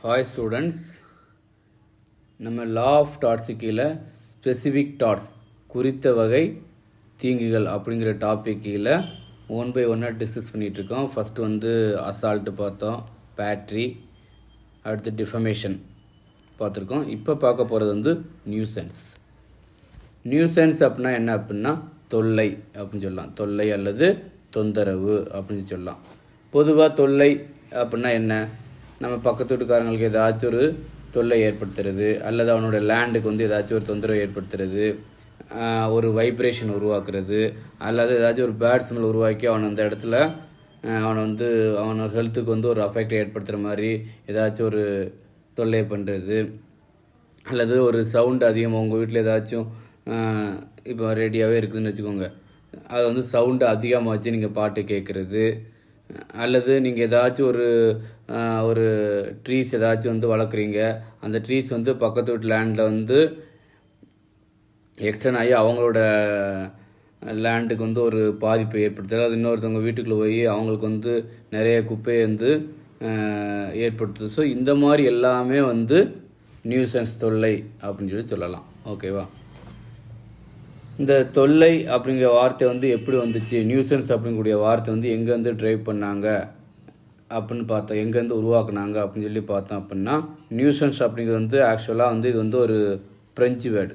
Hi students, நம்ம law of dots கீழே specific dots குறித்த வகை தீங்குகள் அப்படிங்கிற டாபிக் கீழே ஒன் பை ஒன்னாக டிஸ்கஸ் பண்ணிகிட்ருக்கோம். ஃபஸ்ட்டு அசால்ட்டு பார்த்தோம், பேட்ரி, அடுத்து டிஃபமேஷன் பார்த்துருக்கோம். இப்போ பார்க்க போகிறது நியூசன்ஸ். நியூசன்ஸ் அப்படின்னா என்ன அப்படின்னா தொல்லை அப்படின்னு சொல்லலாம். தொல்லை அல்லது தொந்தரவு அப்படின்னு சொல்லலாம். பொதுவாக தொல்லை அப்படின்னா என்ன? நம்ம பக்கத்து வீட்டுக்காரங்களுக்கு ஏதாச்சும் ஒரு தொல்லை ஏற்படுத்துறது, அல்லது அவனோட லேண்டுக்கு ஏதாச்சும் ஒரு தொந்தரவு ஏற்படுத்துறது, ஒரு வைப்ரேஷன் உருவாக்குறது, அல்லது ஏதாச்சும் ஒரு பேட் ஸ்மெல் உருவாக்கி அவன் அந்த இடத்துல அவனோட ஹெல்த்துக்கு ஒரு அஃபெக்ட் ஏற்படுத்துகிற மாதிரி ஏதாச்சும் ஒரு தொல்லை பண்ணுறது, அல்லது ஒரு சவுண்டு அதிகமாக உங்கள் வீட்டில் ஏதாச்சும் இப்போ ரேடியோவே இருக்குதுன்னு வச்சுக்கோங்க, அது சவுண்டு அதிகமாக வச்சு நீங்கள் பாட்டு கேட்குறது, அல்லது நீங்கள் ஏதாச்சும் ஒரு ட்ரீஸ் ஏதாச்சும் வளர்க்குறீங்க, அந்த ட்ரீஸ் பக்கத்து வீட்டு லேண்டில் எக்ஸ்டன் ஆகி அவங்களோட லேண்டுக்கு ஒரு பாதிப்பை ஏற்படுத்துறது, அது இன்னொருத்தவங்க வீட்டுக்குள்ளே போய் அவங்களுக்கு நிறைய குப்பையை ஏற்படுத்துது. ஸோ இந்த மாதிரி எல்லாமே நியூசன்ஸ் தொல்லை அப்படின்னு சொல்லலாம். ஓகேவா? இந்த தொல்லை அப்படிங்கிற வார்த்தை எப்படி வந்துச்சு, நியூசன்ஸ் அப்படிங்கக்கூடிய வார்த்தை எங்கேருந்து ட்ரைவ் பண்ணாங்க அப்படின்னு பார்த்தோம், எங்கேருந்து உருவாக்குனாங்க அப்படின்னு பார்த்தோம். அப்படின்னா நியூசன்ஸ் அப்படிங்கிறது ஆக்சுவலாக இது ஒரு பிரெஞ்சு வேர்டு.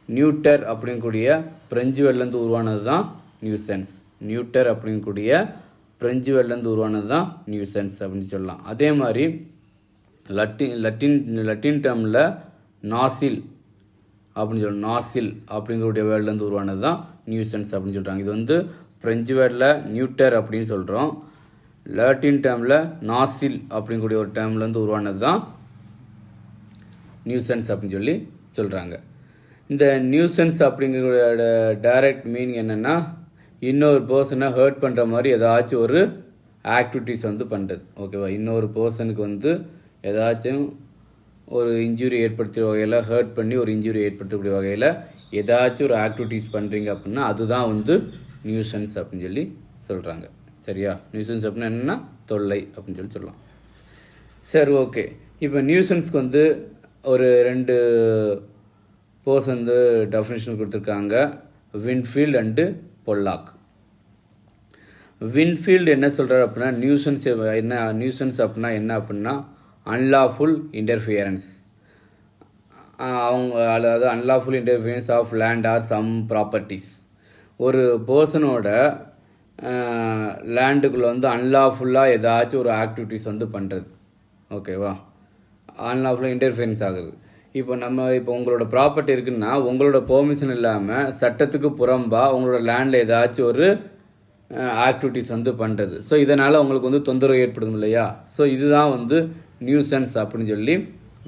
நியூட்டர் அப்படிங்கக்கூடிய பிரெஞ்சு வேர்ட்லேருந்து உருவானது தான் நியூசன்ஸ். நியூட்டர் அப்படிங்கக்கூடிய பிரெஞ்சு வேர்ட்லேருந்து உருவானது தான் நியூசன்ஸ் அப்படின்னு சொல்லலாம். அதே மாதிரி லட்டின் டேர்மில் நாசில் அப்படின்னு சொல்லணும். நாசில் அப்படிங்கக்கூடிய வேர்ட்லேருந்து உருவானது தான் நியூசன்ஸ் அப்படின்னு சொல்கிறாங்க. இது பிரெஞ்சு வேர்டில் நியூட்டர் அப்படின்னு சொல்கிறோம். லாட்டின் டேர்மில் நாசில் அப்படிங்கக்கூடிய ஒரு டேர்ம்லேருந்து உருவானது தான் நியூசன்ஸ் அப்படின்னு சொல்கிறாங்க. இந்த நியூசன்ஸ் அப்படிங்கிற டைரக்ட் மீனிங் என்னென்னா, இன்னொரு பர்சனை ஹர்ட் பண்ணுற மாதிரி ஏதாச்சும் ஒரு ஆக்டிவிட்டிஸ் பண்ணுறது. ஓகேவா? இன்னொரு பர்சனுக்கு ஏதாச்சும் ஒரு இன்ஜுரி ஏற்படுத்துகிற வகையில், ஹர்ட் பண்ணி ஒரு இன்ஜுரி ஏற்படுத்தக்கூடிய வகையில் ஏதாச்சும் ஒரு ஆக்டிவிட்டீஸ் பண்ணுறீங்க அப்படின்னா அதுதான் நியூசன்ஸ் அப்படின்னு சொல்கிறாங்க. சரியா? நியூசன்ஸ் அப்படின்னா என்னென்னா தொல்லை அப்படின்னு சொல்லலாம். சரி, ஓகே. இப்போ நியூசன்ஸ்க்கு ஒரு ரெண்டு பர்சன் டெஃபினேஷன் கொடுத்துருக்காங்க, வின்ஃபீல்ட் அண்டு பொல்லாக். வின்ஃபீல்டு என்ன சொல்கிறார் அப்படின்னா, நியூசன்ஸ் அப்படின்னா என்ன அப்படின்னா அன்லாஃபுல் இன்டர்ஃபியரன்ஸ். அதாவது unlawful interference of land or some properties. ஒரு பர்சனோட லேண்டுக்குள்ளே அன்லாஃபுல்லாக ஏதாச்சும் ஒரு ஆக்டிவிட்டிஸ் பண்ணுறது. ஓகேவா? அன்லாஃபுல்லாக இன்டர்ஃபியரன்ஸ் ஆகுது. இப்போ உங்களோட ப்ராப்பர்ட்டி இருக்குன்னா உங்களோட பெர்மிஷன் இல்லாமல் சட்டத்துக்கு புறம்பாக உங்களோட லேண்டில் ஏதாச்சும் ஒரு ஆக்டிவிட்டிஸ் பண்ணுறது. ஸோ இதனால் உங்களுக்கு தொந்தரவு ஏற்படுதும் இல்லையா? ஸோ இதுதான் நியூசன்ஸ் அப்படின்னு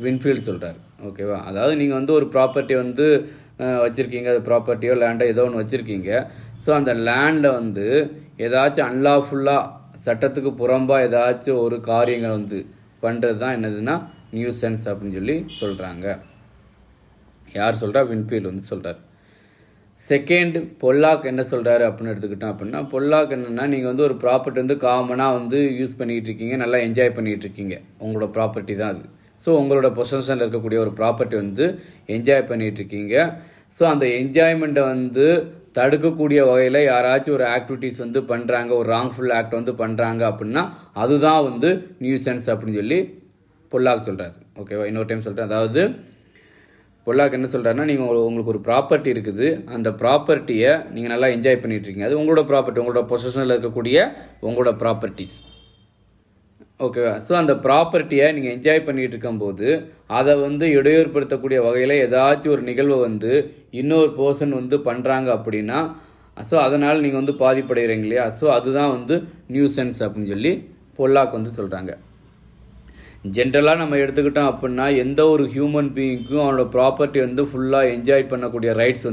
வின்ஃபீல்ட் சொல்கிறார். ஓகேவா? அதாவது நீங்கள் ஒரு ப்ராப்பர்ட்டி வச்சுருக்கீங்க, அது ப்ராப்பர்ட்டியோ லேண்டோ ஏதோ ஒன்று வச்சுருக்கீங்க. ஸோ அந்த லேண்டில் ஏதாச்சும் அன்லாஃபுல்லாக சட்டத்துக்கு புறம்பாக ஏதாச்சும் ஒரு காரியங்கள் பண்ணுறது தான் என்னதுன்னா நியூசன்ஸ் அப்படின்னு சொல்கிறாங்க. யார் சொல்கிறா? வின்ஃபீல்ட் சொல்கிறார். செகண்ட், பொல்லாக் என்ன சொல்கிறாரு அப்படின்னு எடுத்துக்கிட்டோம் அப்படின்னா, பொல்லாக் என்னென்னா, நீங்கள் ஒரு ப்ராப்பர்ட்டி காமனாக யூஸ் பண்ணிகிட்டு இருக்கீங்க, நல்லா என்ஜாய் பண்ணிகிட்டு இருக்கீங்க, உங்களோட ப்ராப்பர்ட்டி தான் அது. ஸோ உங்களோட பொசஷனில் இருக்கக்கூடிய ஒரு ப்ராப்பர்ட்டி என்ஜாய் பண்ணிகிட்டு இருக்கீங்க. ஸோ அந்த என்ஜாய்மெண்ட்டை தடுக்கக்கூடிய வகையில் யாராச்சும் ஒரு ஆக்டிவிட்டீஸ் பண்ணுறாங்க, ஒரு ராங்ஃபுல் ஆக்ட் பண்ணுறாங்க அப்படின்னா அதுதான் நியூசன்ஸ் அப்படின்னு பொல்லாக் சொல்கிறாரு. ஓகேவா? இன்னொரு டைம் சொல்கிறேன். அதாவது பொல்லாக் என்ன சொல்கிறாருன்னா, நீங்கள் உங்களுக்கு ஒரு ப்ராப்பர்ட்டி இருக்குது, அந்த ப்ராப்பர்ட்டியை நீங்கள் நல்லா என்ஜாய் பண்ணிட்டு இருக்கீங்க, அது உங்களோட ப்ராப்பர்ட்டி, உங்களோட பொசஷனில் இருக்கக்கூடிய உங்களோட ப்ராப்பர்ட்டிஸ். ஓகேவா? ஸோ அந்த ப்ராப்பர்ட்டியை நீங்கள் என்ஜாய் பண்ணிகிட்டு இருக்கும்போது அதை இடையூறுப்படுத்தக்கூடிய வகையில் ஏதாச்சும் ஒரு நிகழ்வை இன்னொரு பர்சன் பண்ணுறாங்க அப்படின்னா, ஸோ அதனால் நீங்கள் பாதிப்படைகிறீங்க இல்லையா? ஸோ அதுதான் நியூசன்ஸ் அப்படின்னு பொல்லாக் சொல்கிறாங்க. ஜென்ரலாக நம்ம எடுத்துக்கிட்டோம் அப்படின்னா எந்த ஒரு ஹியூமன் பீயிங்க்கும் அவனோட ப்ராப்பர்ட்டி ஃபுல்லாக என்ஜாய் பண்ணக்கூடிய ரைட்ஸ்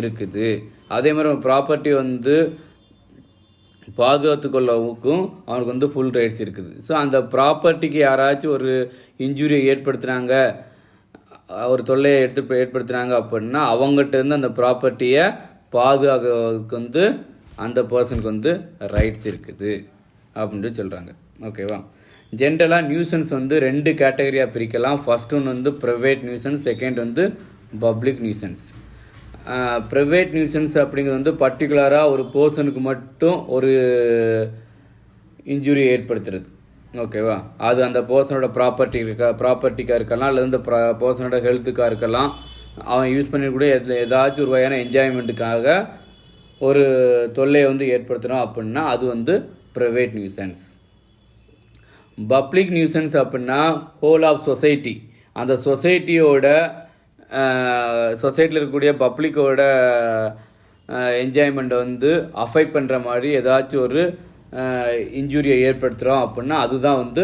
இருக்குது. அதே மாதிரி நம்ம ப்ராப்பர்ட்டி பாதுகாத்து கொள்ளவுக்கும் அவனுக்கு ஃபுல் ரைட்ஸ் இருக்குது. ஸோ அந்த ப்ராப்பர்ட்டிக்கு யாராச்சும் ஒரு இன்ஜுரியை ஏற்படுத்துனாங்க, ஒரு தொல்லையை ஏற்படுத்துனாங்க அப்படின்னா அவங்ககிட்ட இருந்து அந்த ப்ராப்பர்ட்டியை பாதுகாக்கிறதுக்கு அந்த பர்சனுக்கு ரைட்ஸ் இருக்குது அப்படின்ட்டு சொல்கிறாங்க. ஓகேவா? ஜென்ரலாக நியூசன்ஸ் வந்து 2 கேட்டகரியாக பிரிக்கலாம். ஃபர்ஸ்ட் ஒன்று வந்து ப்ரைவேட் நியூசன்ஸ், செகண்ட் வந்து பப்ளிக் நியூசன்ஸ். ப்ரைவேட் நியூசன்ஸ் அப்படிங்கிறது வந்து பர்டிகுலராக ஒரு பர்சனுக்கு மட்டும் ஒரு இன்ஜுரி ஏற்படுத்துறது. ஓகேவா? அது அந்த பர்சனோட ப்ராப்பர்ட்டிக்காக இருக்கலாம், அல்லது அந்த பர்சனோட ஹெல்த்துக்காக இருக்கலாம். அவன் யூஸ் பண்ணிக்கூட ஏதாச்சும் ஒரு வகையான என்ஜாய்மெண்ட்டுக்காக ஒரு தொல்லையை வந்து ஏற்படுத்தணும் அப்படின்னா அது வந்து ப்ரைவேட் நியூசன்ஸ். பப்ளிக் நியூசன்ஸ் அப்படின்னா ஹோல் ஆஃப் சொசைட்டி, அந்த சொசைட்டியில் இருக்கக்கூடிய பப்ளிக்கோட என்ஜாய்மெண்ட்டை வந்து அஃபெக்ட் பண்ணுற மாதிரி ஏதாச்சும் ஒரு இன்ஜூரியை ஏற்படுத்துகிறோம் அப்படின்னா அதுதான் வந்து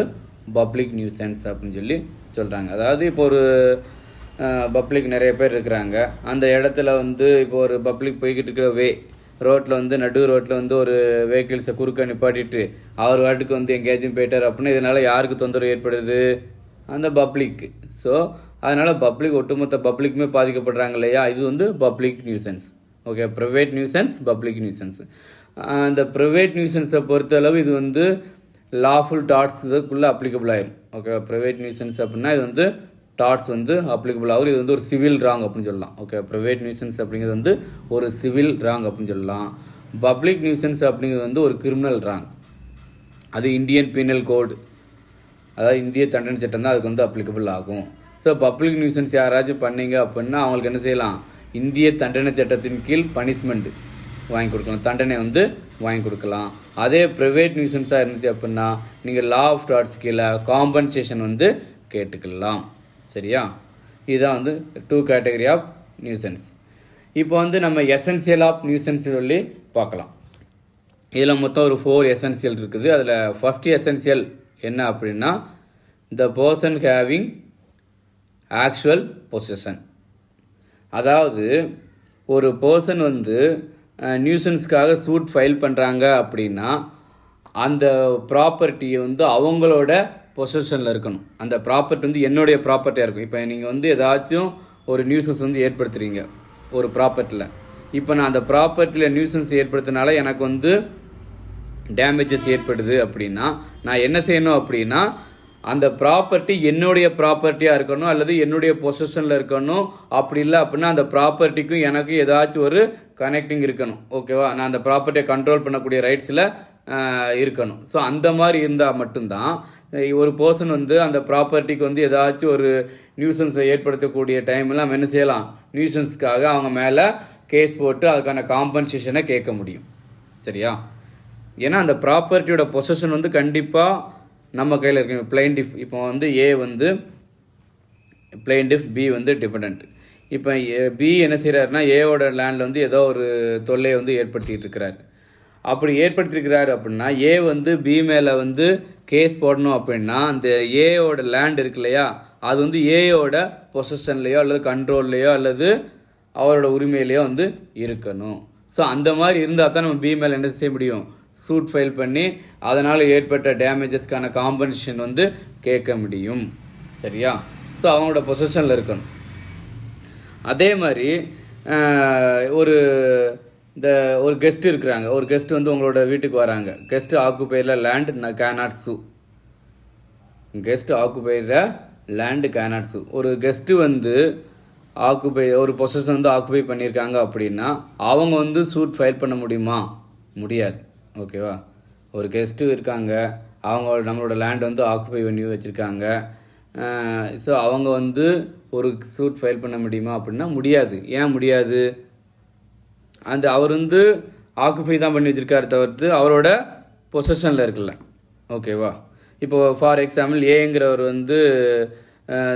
பப்ளிக் நியூசன்ஸ் அப்படின்னு சொல்லி சொல்கிறாங்க. அதாவது இப்போ ஒரு பப்ளிக் நிறைய பேர் இருக்கிறாங்க, அந்த இடத்துல வந்து இப்போ ஒரு பப்ளிக் போய்கிட்டு இருக்கிற ரோட்டில் வந்து நடு ரோட்டில் வந்து ஒரு வெஹிக்கிள்ஸை குறுக்க நிப்பாட்டிட்டு அவர் வாட்டுக்கு வந்து எங்கேயாச்சும் போயிட்டார் அப்படின்னா இதனால் யாருக்கு தொந்தரவு ஏற்படுது? அந்த பப்ளிக்கு. ஸோ அதனால் பப்ளிக், ஒட்டுமொத்த பப்ளிக்குமே பாதிக்கப்படுறாங்க இல்லையா? இது வந்து public nuisance. Okay, private nuisance, public nuisance. அந்த ப்ரைவேட் நியூசன்ஸை பொறுத்தளவு இது வந்து லாஃபுல் டாட்ஸ் இதுக்குள்ளே அப்ளிகபிள் ஆயிரும். ஓகே, ப்ரைவேட் நியூசன்ஸ் அப்படின்னா இது வந்து டாட்ஸ் வந்து அப்ளிகபிள் ஆகும். இது வந்து ஒரு சிவில் ராங் அப்படின்னு சொல்லலாம். ஓகே, ப்ரைவேட் நியூசன்ஸ் அப்படிங்கிறது வந்து ஒரு சிவில் ராங் அப்படின்னு சொல்லலாம். பப்ளிக் நியூசன்ஸ் அப்படிங்கிறது வந்து ஒரு கிரிமினல் ராங். அது இந்தியன் பீனல் கோடு, அதாவது இந்திய தண்டனை சட்டம் தான் அதுக்கு வந்து அப்ளிகபிள் ஆகும். ஸோ பப்ளிக் நியூசன்ஸ் யாராச்சும் பண்ணீங்க அப்படின்னா அவங்களுக்கு என்ன செய்யலாம்? இந்திய தண்டனை சட்டத்தின் கீழ் பனிஷ்மெண்ட் வாங்கி கொடுக்கலாம், தண்டனை வந்து வாங்கி கொடுக்கலாம். அதே ப்ரைவேட் நியூசன்ஸாக இருந்துச்சு அப்படின்னா நீங்கள் லா ஆஃப் டாட்ஸ் கீழே காம்பன்சேஷன் வந்து கேட்டுக்கலாம். சரியா? இதுதான் வந்து 2 கேட்டகரி ஆஃப் நியூசன்ஸ். இப்போ வந்து நம்ம எசென்சியல் ஆஃப் நியூசன்ஸ் சொல்லி பார்க்கலாம். இதில் மொத்தம் ஒரு 4 எசென்சியல் இருக்குது. அதில் ஃபர்ஸ்ட் எசென்சியல் என்ன அப்படின்னா the person having actual possession. அதாவது ஒரு பர்சன் வந்து நியூசன்ஸ்க்காக சூட் ஃபைல் பண்ணுறாங்க அப்படின்னா அந்த ப்ராப்பர்ட்டியை வந்து அவங்களோட பொசஷனில் இருக்கணும். அந்த ப்ராப்பர்ட்டி வந்து என்னுடைய ப்ராப்பர்ட்டியாக இருக்கும். இப்போ நீங்கள் வந்து ஏதாச்சும் ஒரு நியூசன்ஸ் வந்து ஏற்படுத்துகிறீங்க ஒரு ப்ராப்பர்ட்டியில். இப்போ நான் அந்த ப்ராப்பர்ட்டியில் நியூசன்ஸ் ஏற்படுத்தினால எனக்கு வந்து டேமேஜஸ் ஏற்படுது அப்படின்னா நான் என்ன செய்யணும் அப்படின்னா அந்த ப்ராப்பர்ட்டி என்னுடைய ப்ராப்பர்ட்டியாக இருக்கணும், அல்லது என்னுடைய பொசஷனில் இருக்கணும். அப்படி இல்லை அப்படின்னா அந்த ப்ராப்பர்ட்டிக்கும் எனக்கு ஏதாச்சும் ஒரு கனெக்டிங் இருக்கணும். ஓகேவா? நான் அந்த ப்ராப்பர்ட்டியை கண்ட்ரோல் பண்ணக்கூடிய ரைட்ஸில் இருக்கணும். ஸோ அந்த மாதிரி இருந்தால் மட்டும்தான் ஒரு பர்சன் வந்து அந்த ப்ராப்பர்ட்டிக்கு வந்து ஏதாச்சும் ஒரு நியூசன்ஸை ஏற்படுத்தக்கூடிய டைமில் நம்ம என்ன செய்யலாம்? நியூசன்ஸ்க்காக அவங்க மேலே கேஸ் போட்டு அதுக்கான காம்பன்சேஷனை கேட்க முடியும். சரியா? ஏன்னா அந்த ப்ராப்பர்ட்டியோட பொசஷன் வந்து கண்டிப்பாக நம்ம கையில் இருக்கு. பிளைண்டிஃப் இப்போ வந்து ஏ வந்து பிளைண்டிஃப், பி வந்து டிபெண்ட். இப்போ பி என்ன செய்கிறாருன்னா ஏவோட லேண்டில் வந்து ஏதோ ஒரு தொல்லையை வந்து ஏற்படுத்திகிட்டு இருக்கிறாரு. அப்படி ஏற்படுத்தியிருக்கிறாரு அப்படின்னா ஏ வந்து பி மேலே வந்து கேஸ் போடணும் அப்படின்னா அந்த ஏயோட லேண்ட் இருக்கு இல்லையா, அது வந்து ஏயோட பொசஷன்லேயோ அல்லது கண்ட்ரோல்லையோ அல்லது அவரோட உரிமையிலையோ வந்து இருக்கணும். ஸோ அந்த மாதிரி இருந்தால் தான் நம்ம பி மேலே என்ன செய்ய முடியும்? சூட் ஃபைல் பண்ணி அதனால் ஏற்பட்ட டேமேஜஸ்க்கான காம்பன்சேஷன் வந்து கேட்க முடியும். சரியா? ஸோ அவங்களோட பொசஷனில் இருக்கணும். அதே மாதிரி ஒரு கெஸ்ட் இருக்கிறாங்க. ஒரு கெஸ்ட் வந்து உங்களோட வீட்டுக்கு வராங்க. கெஸ்ட் ஆக்குபைடில் லேண்ட் கேனாட் சூ. கெஸ்ட் ஆக்குபைடில் லேண்டு கேனாட் சூ. ஒரு கெஸ்ட்டு வந்து ஒரு பொசஷன் வந்து ஆக்குபை பண்ணியிருக்காங்க அப்படின்னா அவங்க வந்து சூட் ஃபைல் பண்ண முடியுமா? முடியாது. ஓகேவா? ஒரு கெஸ்ட்டு இருக்காங்க, அவங்க நம்மளோட லேண்ட் வந்து ஆக்குபை பண்ணி வச்சுருக்காங்க. ஸோ அவங்க வந்து ஒரு சூட் ஃபைல் பண்ண முடியுமா அப்படின்னா முடியாது. ஏன் முடியாது? அவர் வந்து ஆக்குபை தான் பண்ணி வச்சுருக்காரு தவிர்த்து அவரோட பொசஷனில் இருக்குல்ல. ஓகேவா? இப்போ ஃபார் எக்ஸாம்பிள் ஏங்கிறவர் வந்து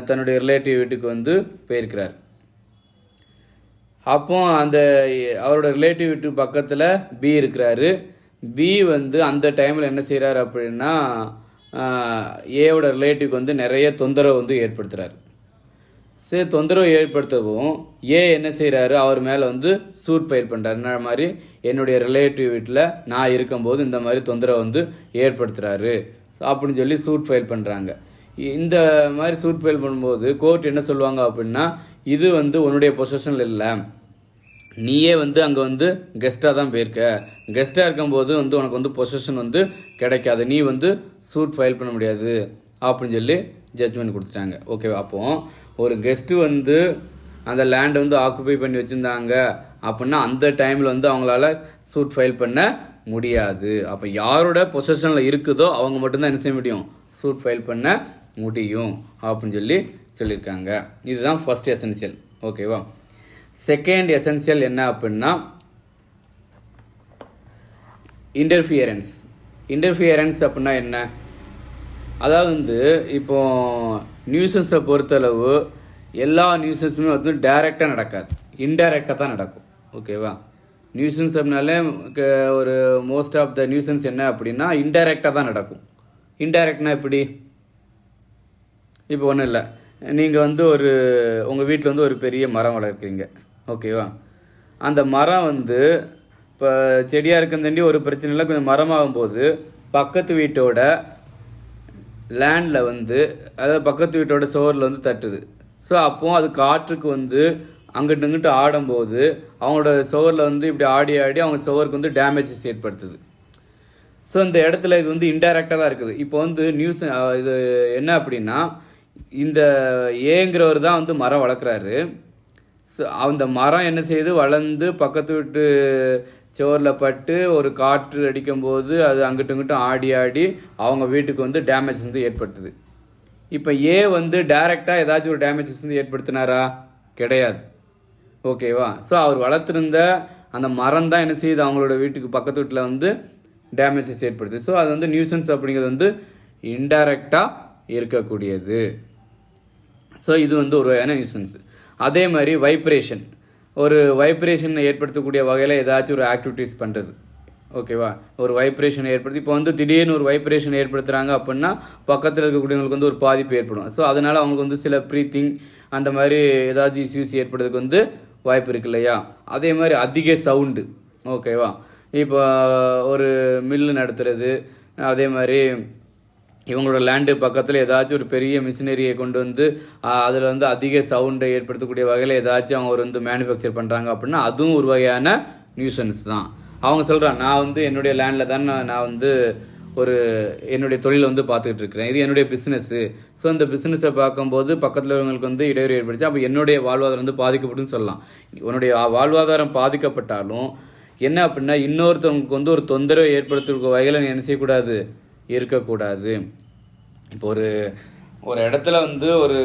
தன்னுடைய ரிலேட்டிவ் வீட்டுக்கு வந்து போயிருக்கிறார். அப்போ அவரோட ரிலேட்டிவ் வீட்டு பக்கத்தில் பி இருக்கிறாரு. பி வந்து அந்த டைமில் என்ன செய்கிறாரு அப்படின்னா ஏவோட ரிலேட்டிவ்க்கு வந்து நிறைய தொந்தரவு வந்து ஏற்படுத்துகிறாரு. சரி, தொந்தரவு ஏற்படுத்தவும் ஏ என்ன செய்கிறாரு? அவர் மேலே வந்து சூட் ஃபைல் பண்ணுறாரு. என்ன மாதிரி? என்னுடைய ரிலேட்டிவ் வீட்டில் நான் இருக்கும்போது இந்த மாதிரி தொந்தரவு வந்து ஏற்படுத்துகிறாரு அப்படின்னு சொல்லி சூட் ஃபைல் பண்ணுறாங்க. இந்த மாதிரி சூட் ஃபைல் பண்ணும்போது கோர்ட் என்ன சொல்லுவாங்க அப்படின்னா இது வந்து உன்னுடைய பொசஷனில் இல்லை, நீயே வந்து அங்கே வந்து கெஸ்ட்டாக தான் போயிருக்க. கெஸ்ட்டாக இருக்கும்போது வந்து உனக்கு வந்து பொசஷன் வந்து கிடைக்காது, நீ வந்து சூட் ஃபைல் பண்ண முடியாது அப்படின்னு சொல்லி ஜட்ஜ்மெண்ட் கொடுத்துட்டாங்க. ஓகேவா? அப்போது ஒரு கெஸ்ட்டு வந்து அந்த லேண்டை வந்து ஆக்குபை பண்ணி வச்சுருந்தாங்க அப்படின்னா அந்த டைமில் வந்து அவங்களால சூட் ஃபைல் பண்ண முடியாது. அப்போ யாரோட பொசஷனில் இருக்குதோ அவங்க மட்டும்தான் என்ன செய்ய முடியும், சூட் ஃபைல் பண்ண முடியும் அப்படின்னு சொல்லி சொல்லியிருக்காங்க. இதுதான் ஃபர்ஸ்ட் எசென்சியல். ஓகேவா? செகண்ட் எசென்சியல் என்ன அப்படின்னா இன்டர்ஃபியரன்ஸ். இன்டர்ஃபியரன்ஸ் அப்படின்னா என்ன? அதாவது வந்து இப்போ நியூஸஸை பொறுத்தளவு எல்லா நியூஸஸுமே வந்து டைரெக்டாக நடக்காது, இன்டைரக்டாக தான் நடக்கும். ஓகேவா? நியூசன்ஸ் அப்படின்னாலே ஒரு மோஸ்ட் ஆஃப் த நியூசன்ஸ் என்ன அப்படின்னா இன்டைரக்டாக தான் நடக்கும். இன்டைரக்ட்னா எப்படி? இப்போ ஒன்றும் இல்லை, நீங்கள் வந்து உங்கள் வீட்டில் வந்து ஒரு பெரிய மரம் வளர்க்குறீங்க. ஓகேவா? அந்த மரம் வந்து இப்போ செடியாக இருக்குந்தாண்டி ஒரு பிரச்சனை இல்லை, கொஞ்சம் மரமாகும்போது பக்கத்து வீட்டோட லேண்டில் வந்து அதாவது பக்கத்து வீட்டோட சுவரில் வந்து தட்டுது. ஸோ அப்போது அது காற்றுக்கு வந்து அங்கிட்டு இங்கிட்டு ஆடும்போது அவங்களோட சுவரில் வந்து இப்படி ஆடி ஆடி அவங்க சுவருக்கு வந்து டேமேஜஸ் ஏற்படுத்துது. ஸோ இந்த இடத்துல இது வந்து இன்டைரக்டாக தான் இருக்குது. இப்போ வந்து நியூஸ் இது என்ன அப்படின்னா, இந்த ஏங்கிறவர் தான் வந்து மரம் வளர்க்குறாரு. ஸோ அந்த மரம் என்ன செய்யுது, வளர்ந்து பக்கத்து வீட்டு சுவரில் பட்டு ஒரு காற்று அடிக்கும்போது அது அங்கிட்டு இங்கிட்டும் ஆடி ஆடி அவங்க வீட்டுக்கு வந்து டேமேஜஸ் வந்து ஏற்படுத்துது. இப்போ ஏ வந்து டைரெக்டாக ஏதாச்சும் ஒரு டேமேஜஸ் வந்து ஏற்படுத்தினாரா? கிடையாது. ஓகேவா? ஸோ அவர் வளர்த்துருந்த அந்த மரம் தான் என்ன செய்யுது, அவங்களோட வீட்டுக்கு பக்கத்து வீட்டில் வந்து டேமேஜஸ் ஏற்படுத்துது. ஸோ அது வந்து நியூசன்ஸ் அப்படிங்கிறது வந்து இன்டைரக்டாக இருக்கக்கூடியது. ஸோ இது வந்து ஒரு வகையான நியூசன்ஸ். அதே மாதிரி வைப்ரேஷன், ஒரு வைப்ரேஷனை ஏற்படுத்தக்கூடிய வகையில் ஏதாச்சும் ஒரு ஆக்டிவிட்டீஸ் பண்ணுறது. ஓகேவா? ஒரு வைப்ரேஷன் ஏற்படுத்தி இப்போ வந்து திடீர்னு ஒரு வைப்ரேஷன் ஏற்படுத்துகிறாங்க அப்படின்னா பக்கத்தில் இருக்கக்கூடியவங்களுக்கு வந்து ஒரு பாதிப்பு ஏற்படும். ஸோ அதனால் அவங்களுக்கு வந்து சில ப்ரீத்திங் அந்த மாதிரி ஏதாச்சும் இஷ்யூஸ் ஏற்படுறதுக்கு வந்து வாய்ப்பு இருக்கு இல்லையா? அதே மாதிரி அதிக சவுண்டு. ஓகேவா? இப்போ ஒரு மில்லு நடத்துறது, அதே மாதிரி இவங்களோட லேண்டு பக்கத்தில் ஏதாச்சும் ஒரு பெரிய மிஷினரியை கொண்டு வந்து அதில் வந்து அதிக சவுண்டை ஏற்படுத்தக்கூடிய வகையில் ஏதாச்சும் அவங்க வந்து மேனுஃபேக்சர் பண்ணுறாங்க அப்படின்னா அதுவும் ஒரு வகையான நியூசன்ஸ் தான். அவங்க சொல்கிறான், நான் வந்து என்னுடைய லேண்டில் தான் நான் வந்து என்னுடைய தொழிலை வந்து பார்த்துக்கிட்டு இருக்கிறேன், இது என்னுடைய பிஸ்னஸ்ஸு. ஸோ இந்த பிஸ்னஸை பார்க்கும்போது பக்கத்தில் உள்ளவங்களுக்கு வந்து இடையூறு ஏற்படுச்சு, அப்போ என்னுடைய வாழ்வாதாரம் வந்து பாதிக்கப்பட்டுன்னு சொல்லலாம். உன்னுடைய வாழ்வாதாரம் பாதிக்கப்பட்டாலும் என்ன அப்படின்னா இன்னொருத்தவங்களுக்கு வந்து ஒரு தொந்தரவை ஏற்படுத்துகிற வகையில் நீ என்ன செய்யக்கூடாது, இருக்கக்கூடாது. இப்போ ஒரு இடத்துல வந்து ஒரு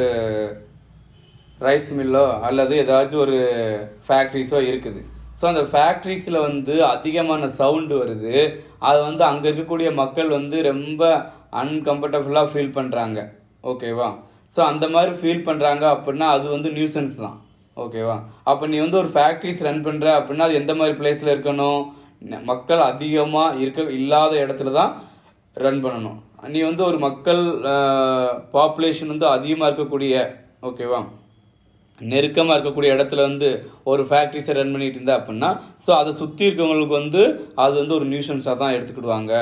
ரைஸ் மில்லோ அல்லது ஏதாச்சும் ஒரு ஃபேக்ட்ரிஸோ இருக்குது. ஸோ அந்த ஃபேக்ட்ரிஸில் வந்து அதிகமான சவுண்டு வருது, அது வந்து அங்கே இருக்கக்கூடிய மக்கள் வந்து ரொம்ப அன்கம்ஃபர்டபுளாக ஃபீல் பண்ணுறாங்க. ஓகேவா? ஸோ அந்த மாதிரி ஃபீல் பண்ணுறாங்க அப்படின்னா அது வந்து நியூசன்ஸ் தான். ஓகேவா? அப்போ நீ வந்து ஒரு ஃபேக்ட்ரிஸ் ரன் பண்ணுற அப்படின்னா அது எந்த மாதிரி பிளேஸில் இருக்கணும், மக்கள் அதிகமாக இல்லாத இடத்துல தான் ரன் பண்ணணும். நீ வந்து ஒரு மக்கள் பாப்புலேஷன் வந்து அதிகமாக இருக்கக்கூடிய, ஓகேவா, நெருக்கமாக இருக்கக்கூடிய இடத்துல வந்து ஒரு ஃபேக்ட்ரிஸை ரன் பண்ணிட்டு இருந்தா அப்படின்னா ஸோ அதை சுற்றி இருக்கவங்களுக்கு வந்து அது வந்து ஒரு நியூசன்ஸாக தான் எடுத்துக்கிடுவாங்க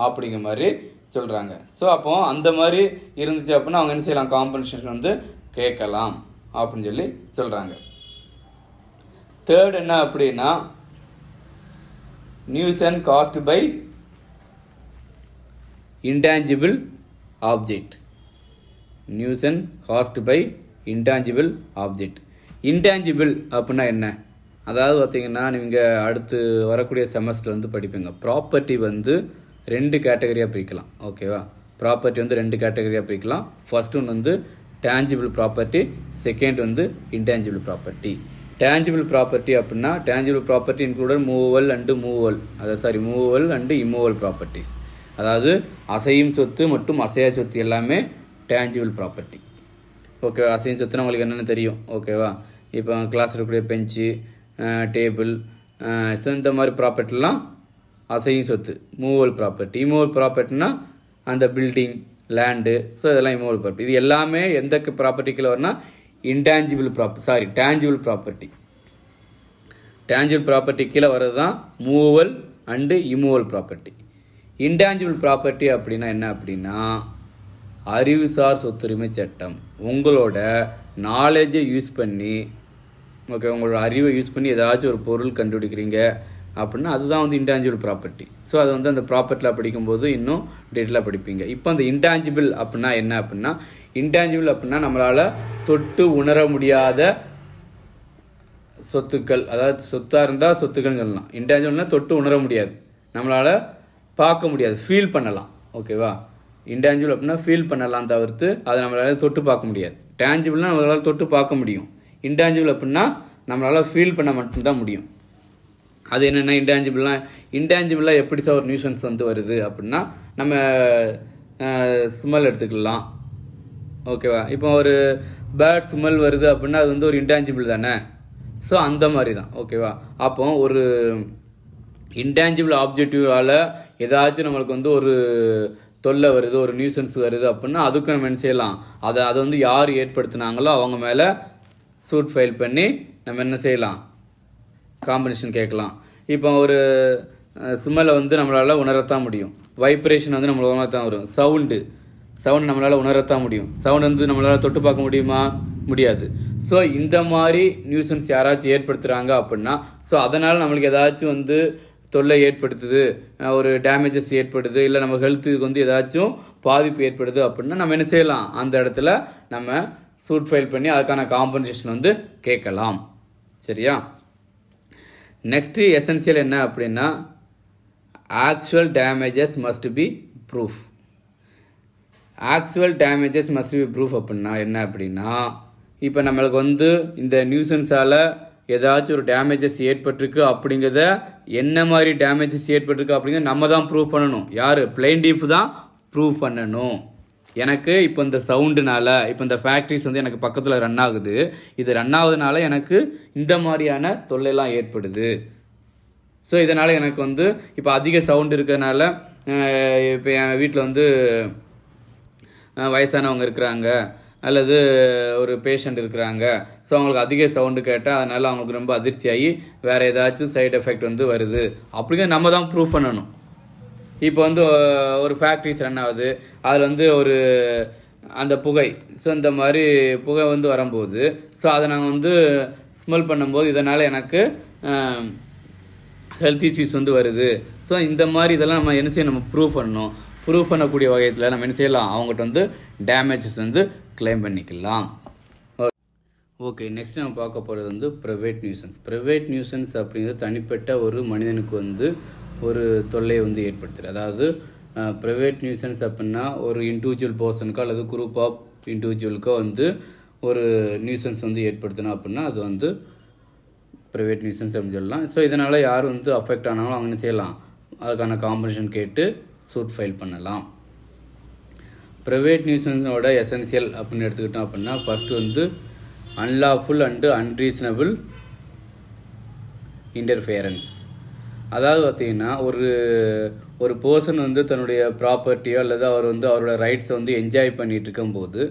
அப்படிங்கிற மாதிரி சொல்கிறாங்க. ஸோ அப்போ அந்த மாதிரி இருந்துச்சு அப்படின்னா அவங்க என்ன செய்யலாம், காம்பன்சேஷன் வந்து கேட்கலாம் அப்படின்னு சொல்லி சொல்கிறாங்க. தேர்ட் என்ன அப்படின்னா nuisance caused by intangible object. Nuisance caused by intangible object. Intangible அப்படின்னா என்ன? அதாவது பார்த்தீங்கன்னா நீங்கள் அடுத்து வரக்கூடிய செமஸ்டர் வந்து படிப்பீங்க. ப்ராப்பர்ட்டி வந்து 2 கேட்டகரியாக பிரிக்கலாம். ஓகேவா? ப்ராப்பர்ட்டி வந்து 2 கேட்டகரியாக பிரிக்கலாம். ஃபர்ஸ்ட் ஒன்று வந்து டேஞ்சிபிள் ப்ராப்பர்ட்டி, செகண்ட் வந்து இன்டான்ஜிபிள் ப்ராப்பர்ட்டி. டேஞ்சிபிள் ப்ராப்பர்ட்டி அப்படின்னா tangible property included மூவல் and இம்மூவல் properties. அதாவது அசையும் சொத்து மற்றும் அசையா சொத்து எல்லாமே டேஞ்சிபிள் ப்ராப்பர்ட்டி. ஓகே, அசையும் சொத்துனா உங்களுக்கு என்னென்னு தெரியும். ஓகேவா? இப்போ கிளாஸ் இருக்கக்கூடிய பெஞ்சு, டேபிள், ஸோ இந்த மாதிரி ப்ராப்பர்ட்டிலாம் அசையும் சொத்து, மூவல் ப்ராப்பர்ட்டி. இம்மூவல் ப்ராப்பர்ட்டினா அந்த பில்டிங், லேண்டு, ஸோ இதெல்லாம் இம்மூவல் ப்ராப்பர்ட்டி. இது எல்லாமே எந்த ப்ராப்பர்ட்டிக்குள்ள வரும்னா டேஞ்சிபிள் ப்ராப்பர்ட்டி. டேஞ்சிபிள் ப்ராப்பர்ட்டி கீழே வர்றது தான் movable and immovable property. Intangible property அப்படின்னா என்ன அப்படின்னா அறிவுசார் சொத்துரிமை சட்டம். உங்களோட நாலேஜை யூஸ் பண்ணி ஓகே, உங்களோட அறிவை யூஸ் பண்ணி ஏதாச்சும் ஒரு பொருள் கண்டுபிடிக்கிறீங்க அப்படின்னா அதுதான் வந்து இன்டான்ஜிபிள் ப்ராப்பர்ட்டி. ஸோ அது வந்து அந்த ப்ராப்பர்ட்டியில் படிக்கும்போது இன்னும் டீட்டெயிலாக படிப்பீங்க. இப்போ அந்த இன்டான்ஜிபிள் அப்படின்னா என்ன அப்படின்னா, இன்டான்ஜிபிள் அப்படின்னா நம்மளால் தொட்டு உணர முடியாத சொத்துக்கள், அதாவது சொத்தாக இருந்தால் சொத்துக்கள்னு சொல்லலாம். இன்டான்ஜிபிள்னா தொட்டு உணர முடியாது, நம்மளால் பார்க்க முடியாது, ஃபீல் பண்ணலாம். ஓகேவா, இன்டான்ஜிபிள் அப்படின்னா ஃபீல் பண்ணலாம் தவிர்த்து அதை நம்மளால் தொட்டு பார்க்க முடியாது. டேஞ்சிபிள்னா நம்மளால் தொட்டு பார்க்க முடியும். இன்டான்ஜிபிள் அப்படின்னா நம்மளால் ஃபீல் பண்ண மட்டும்தான் முடியும். அது என்னென்னா இன்டான்ஜிபிளாக எப்படி சார் ஒரு நியூசன்ஸ் வந்து வருது அப்படின்னா, நம்ம ஸ்மெல் எடுத்துக்கலாம். ஓகேவா, இப்போ ஒரு பேட் ஸ்மெல் வருது அப்படின்னா அது வந்து ஒரு இன்டான்ஜிபிள் தானே. ஸோ அந்த மாதிரி தான். ஓகேவா, அப்போ ஒரு இன்டான்ஜிபிள் ஆப்ஜெக்டிவால் ஏதாச்சும் நம்மளுக்கு வந்து ஒரு தொல்லை வருது, ஒரு நியூசன்ஸ் வருது அப்படின்னா அதுக்கு நம்ம என்ன செய்யலாம், அதை வந்து யார் ஏற்படுத்தினாங்களோ அவங்க மேலே சூட் ஃபைல் பண்ணி நம்ம என்ன செய்யலாம், காம்பன்சேஷன் கேட்கலாம். இப்போ ஒரு ஸ்மெல்லை வந்து நம்மளால் உணரத்தான் முடியும். வைப்ரேஷன் வந்து நம்மளால் உணரத்தான் வரும். சவுண்டு நம்மளால் உணரத்தான் முடியும். சவுண்ட் வந்து நம்மளால் தொட்டு பார்க்க முடியுமா? முடியாது. ஸோ இந்த மாதிரி நியூசன்ஸ் யாராச்சும் ஏற்படுத்துகிறாங்க அப்படின்னா, ஸோ அதனால் நம்மளுக்கு ஏதாச்சும் வந்து தொல்லை ஏற்படுத்துது, ஒரு டேமேஜஸ் ஏற்படுது, இல்லை நம்ம ஹெல்த்துக்கு வந்து ஏதாச்சும் பாதிப்பு ஏற்படுது அப்படின்னா நம்ம என்ன செய்யலாம், அந்த இடத்துல நம்ம சூட் ஃபைல் பண்ணி அதுக்கான காம்பன்சேஷன் வந்து கேட்கலாம். சரியா, நெக்ஸ்ட் எசென்சியல் என்ன அப்படின்னா, actual damages must be proof. Actual damages must be proof அப்படின்னா என்ன அப்படின்னா, இப்போ நம்மளுக்கு வந்து இந்த நியூசன்ஸால் ஏதாச்சும் ஒரு டேமேஜஸ் ஏற்பட்டிருக்கு அப்படிங்கிறத, என்ன மாதிரி டேமேஜஸ் ஏற்பட்டிருக்கு அப்படிங்கிறத நம்ம தான் ப்ரூவ் பண்ணணும். யார்? பிளைன்டிஃப் தான் ப்ரூவ் பண்ணணும். எனக்கு இப்போ இந்த சவுண்டுனால, இப்போ இந்த ஃபேக்ட்ரிஸ் வந்து எனக்கு பக்கத்தில் ரன் ஆகுது, இது ரன் ஆகுதுனால எனக்கு இந்த மாதிரியான தொல்லைலாம் ஏற்படுது. ஸோ இதனால் எனக்கு வந்து இப்போ அதிக சவுண்டு இருக்கிறதுனால, இப்போ என் வீட்டில் வந்து வயசானவங்க இருக்கிறாங்க அல்லது ஒரு பேஷண்ட் இருக்கிறாங்க. ஸோ அவங்களுக்கு அதிக சவுண்டு கேட்டால் அதனால் அவங்களுக்கு ரொம்ப அதிர்ச்சியாகி வேறு ஏதாச்சும் சைடு எஃபெக்ட் வந்து வருது அப்படிங்கிற நம்ம தான் ப்ரூவ் பண்ணணும். இப்போ வந்து ஒரு ஃபேக்ட்ரிஸ் ரன் ஆகுது, அதில் வந்து ஒரு அந்த புகை, ஸோ இந்த மாதிரி புகை வந்து வரும்போது, ஸோ அதை நாங்கள் வந்து ஸ்மெல் பண்ணும்போது இதனால் எனக்கு ஹெல்த் இஷ்யூஸ் வந்து வருது. ஸோ இந்த மாதிரி இதெல்லாம் நம்ம என்ன செய்யணும், நம்ம ப்ரூவ் பண்ணணும். ப்ரூவ் பண்ணக்கூடிய வகையில் நம்ம என்ன செய்யலாம், அவங்ககிட்ட வந்து டேமேஜஸ் வந்து கிளைம் பண்ணிக்கலாம். ஓகே, நெக்ஸ்ட் நம்ம பார்க்க போகிறது வந்து ப்ரைவேட் நியூசன்ஸ். ப்ரைவேட் நியூசன்ஸ் அப்படிங்கிறது தனிப்பட்ட ஒரு மனிதனுக்கு வந்து ஒரு தொல்லையை வந்து ஏற்படுத்துது. அதாவது ப்ரைவேட் நியூசன்ஸ் அப்படின்னா ஒரு இண்டிவிஜுவல் பர்சனுக்கோ அல்லது குரூப் ஆஃப் இண்டிவிஜுவலுக்கோ வந்து ஒரு நியூசன்ஸ் வந்து ஏற்படுத்தினா அப்படின்னா அது வந்து ப்ரைவேட் நியூசன்ஸ் அப்படின்னு சொல்லலாம். ஸோ இதனால் யார் வந்து அஃபெக்ட் ஆனாலும் அவங்க என்ன செய்யலாம், அதுக்கான காம்பன்சேஷன் கேட்டு சூட் ஃபைல் பண்ணலாம். ப்ரைவேட் நியூசன்ஸோட எசென்சியல் அப்படின்னு எடுத்துக்கிட்டோம் அப்படின்னா, ஃபர்ஸ்ட் வந்து அன்லாஃபுல் அண்டு அன்ரீசனபிள் இன்டர்ஃபியரன்ஸ். அதாவது பார்த்தீங்கன்னா ஒரு பர்சன் வந்து தன்னுடைய ப்ராப்பர்ட்டியோ அல்லது அவர் வந்து அவரோட ரைட்ஸை வந்து என்ஜாய் பண்ணிட்டு இருக்கும்போது,